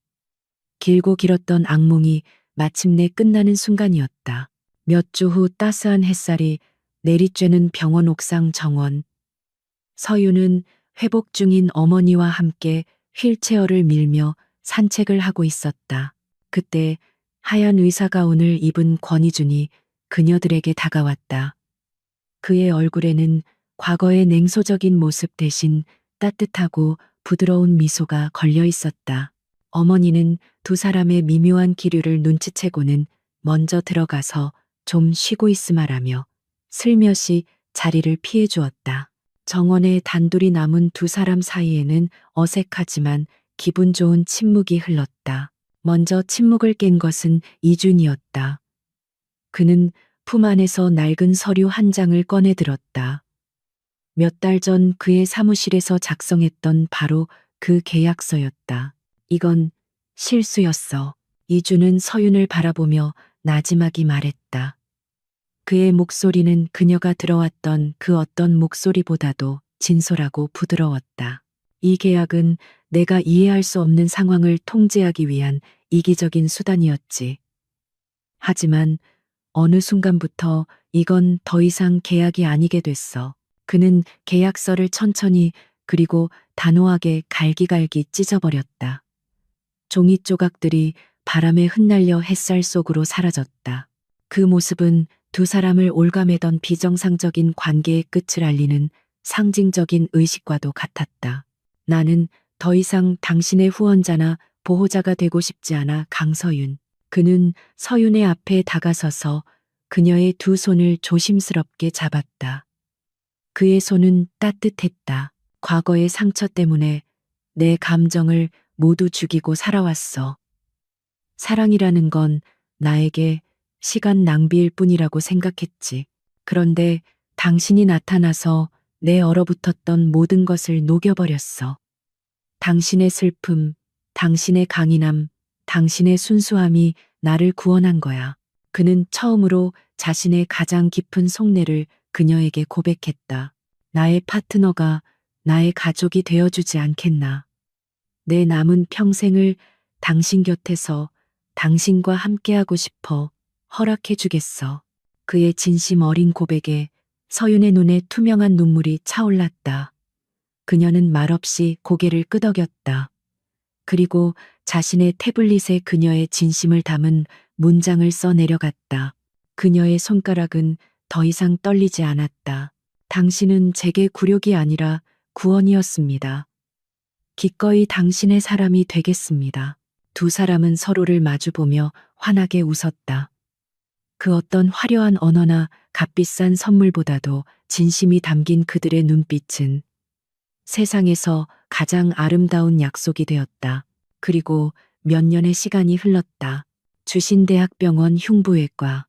길고 길었던 악몽이 마침내 끝나는 순간이었다. 몇 주 후 따스한 햇살이 내리쬐는 병원 옥상 정원. 서윤은 회복 중인 어머니와 함께 휠체어를 밀며 산책을 하고 있었다. 그때 하얀 의사가운을 입은 권희준이 그녀들에게 다가왔다. 그의 얼굴에는 과거의 냉소적인 모습 대신 따뜻하고 부드러운 미소가 걸려 있었다. 어머니는 두 사람의 미묘한 기류를 눈치채고는 먼저 들어가서 좀 쉬고 있으마라며 슬며시 자리를 피해 주었다. 정원에 단둘이 남은 두 사람 사이에는 어색하지만 기분 좋은 침묵이 흘렀다. 먼저 침묵을 깬 것은 이준이었다. 그는 품 안에서 낡은 서류 한 장을 꺼내 들었다. 몇 달 전 그의 사무실에서 작성했던 바로 그 계약서였다. 이건 실수였어. 이준은 서윤을 바라보며 나지막이 말했다. 그의 목소리는 그녀가 들어왔던 그 어떤 목소리보다도 진솔하고 부드러웠다. 이 계약은 내가 이해할 수 없는 상황을 통제하기 위한 이기적인 수단이었지. 하지만 어느 순간부터 이건 더 이상 계약이 아니게 됐어. 그는 계약서를 천천히 그리고 단호하게 갈기갈기 찢어버렸다. 종이 조각들이 바람에 흩날려 햇살 속으로 사라졌다. 그 모습은 두 사람을 올가매던 비정상적인 관계의 끝을 알리는 상징적인 의식과도 같았다. 나는 더 이상 당신의 후원자나 보호자가 되고 싶지 않아, 강서윤. 그는 서윤의 앞에 다가서서 그녀의 두 손을 조심스럽게 잡았다. 그의 손은 따뜻했다. 과거의 상처 때문에 내 감정을 모두 죽이고 살아왔어. 사랑이라는 건 나에게 시간 낭비일 뿐이라고 생각했지. 그런데 당신이 나타나서 내 얼어붙었던 모든 것을 녹여버렸어. 당신의 슬픔, 당신의 강인함, 당신의 순수함이 나를 구원한 거야. 그는 처음으로 자신의 가장 깊은 속내를 그녀에게 고백했다. 나의 파트너가 나의 가족이 되어주지 않겠나. 내 남은 평생을 당신 곁에서 당신과 함께하고 싶어. 허락해주겠어. 그의 진심 어린 고백에 서윤의 눈에 투명한 눈물이 차올랐다. 그녀는 말없이 고개를 끄덕였다. 그리고 자신의 태블릿에 그녀의 진심을 담은 문장을 써 내려갔다. 그녀의 손가락은 더 이상 떨리지 않았다. 당신은 제게 굴욕이 아니라 구원이었습니다. 기꺼이 당신의 사람이 되겠습니다. 두 사람은 서로를 마주보며 환하게 웃었다. 그 어떤 화려한 언어나 값비싼 선물보다도 진심이 담긴 그들의 눈빛은 세상에서 가장 아름다운 약속이 되었다. 그리고 몇 년의 시간이 흘렀다. 주신대학병원 흉부외과.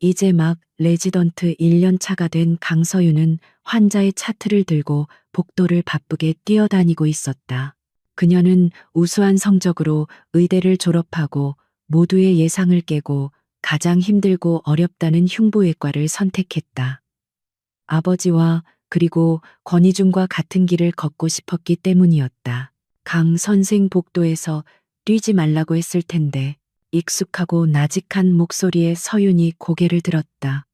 이제 막 레지던트 1년 차가 된 강서윤은 환자의 차트를 들고 복도를 바쁘게 뛰어다니고 있었다. 그녀는 우수한 성적으로 의대를 졸업하고 모두의 예상을 깨고 가장 힘들고 어렵다는 흉부외과를 선택했다. 아버지와 그리고 권희중과 같은 길을 걷고 싶었기 때문이었다. 강 선생 복도에서 뛰지 말라고 했을 텐데 익숙하고 나직한 목소리의 서윤이 고개를 들었다.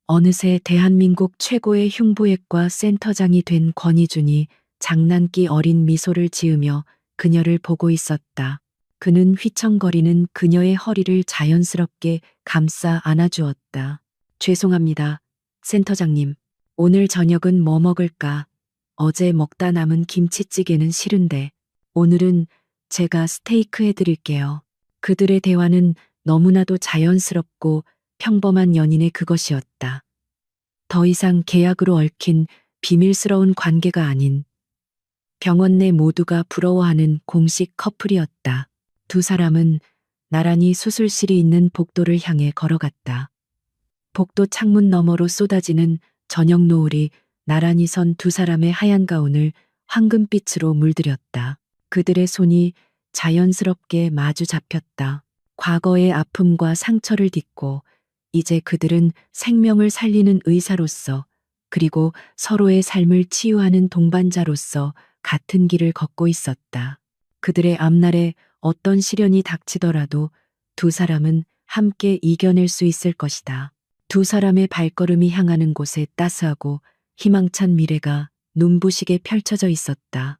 어느새 대한민국 최고의 흉부외과 센터장이 된 권희준이 장난기 어린 미소를 지으며 그녀를 보고 있었다. 그는 휘청거리는 그녀의 허리를 자연스럽게 감싸 안아주었다. 죄송합니다, 센터장님. 오늘 저녁은 뭐 먹을까? 어제 먹다 남은 김치찌개는 싫은데 오늘은 제가 스테이크 해드릴게요. 그들의 대화는 너무나도 자연스럽고 평범한 연인의 그것이었다. 더 이상 계약으로 얽힌 비밀스러운 관계가 아닌 병원 내 모두가 부러워하는 공식 커플이었다. 두 사람은 나란히 수술실이 있는 복도를 향해 걸어갔다. 복도 창문 너머로 쏟아지는 저녁 노을이 나란히 선 두 사람의 하얀 가운을 황금빛으로 물들였다. 그들의 손이 자연스럽게 마주 잡혔다. 과거의 아픔과 상처를 딛고 이제 그들은 생명을 살리는 의사로서 그리고 서로의 삶을 치유하는 동반자로서 같은 길을 걷고 있었다. 그들의 앞날에 어떤 시련이 닥치더라도 두 사람은 함께 이겨낼 수 있을 것이다. 두 사람의 발걸음이 향하는 곳에 따스하고 희망찬 미래가 눈부시게 펼쳐져 있었다.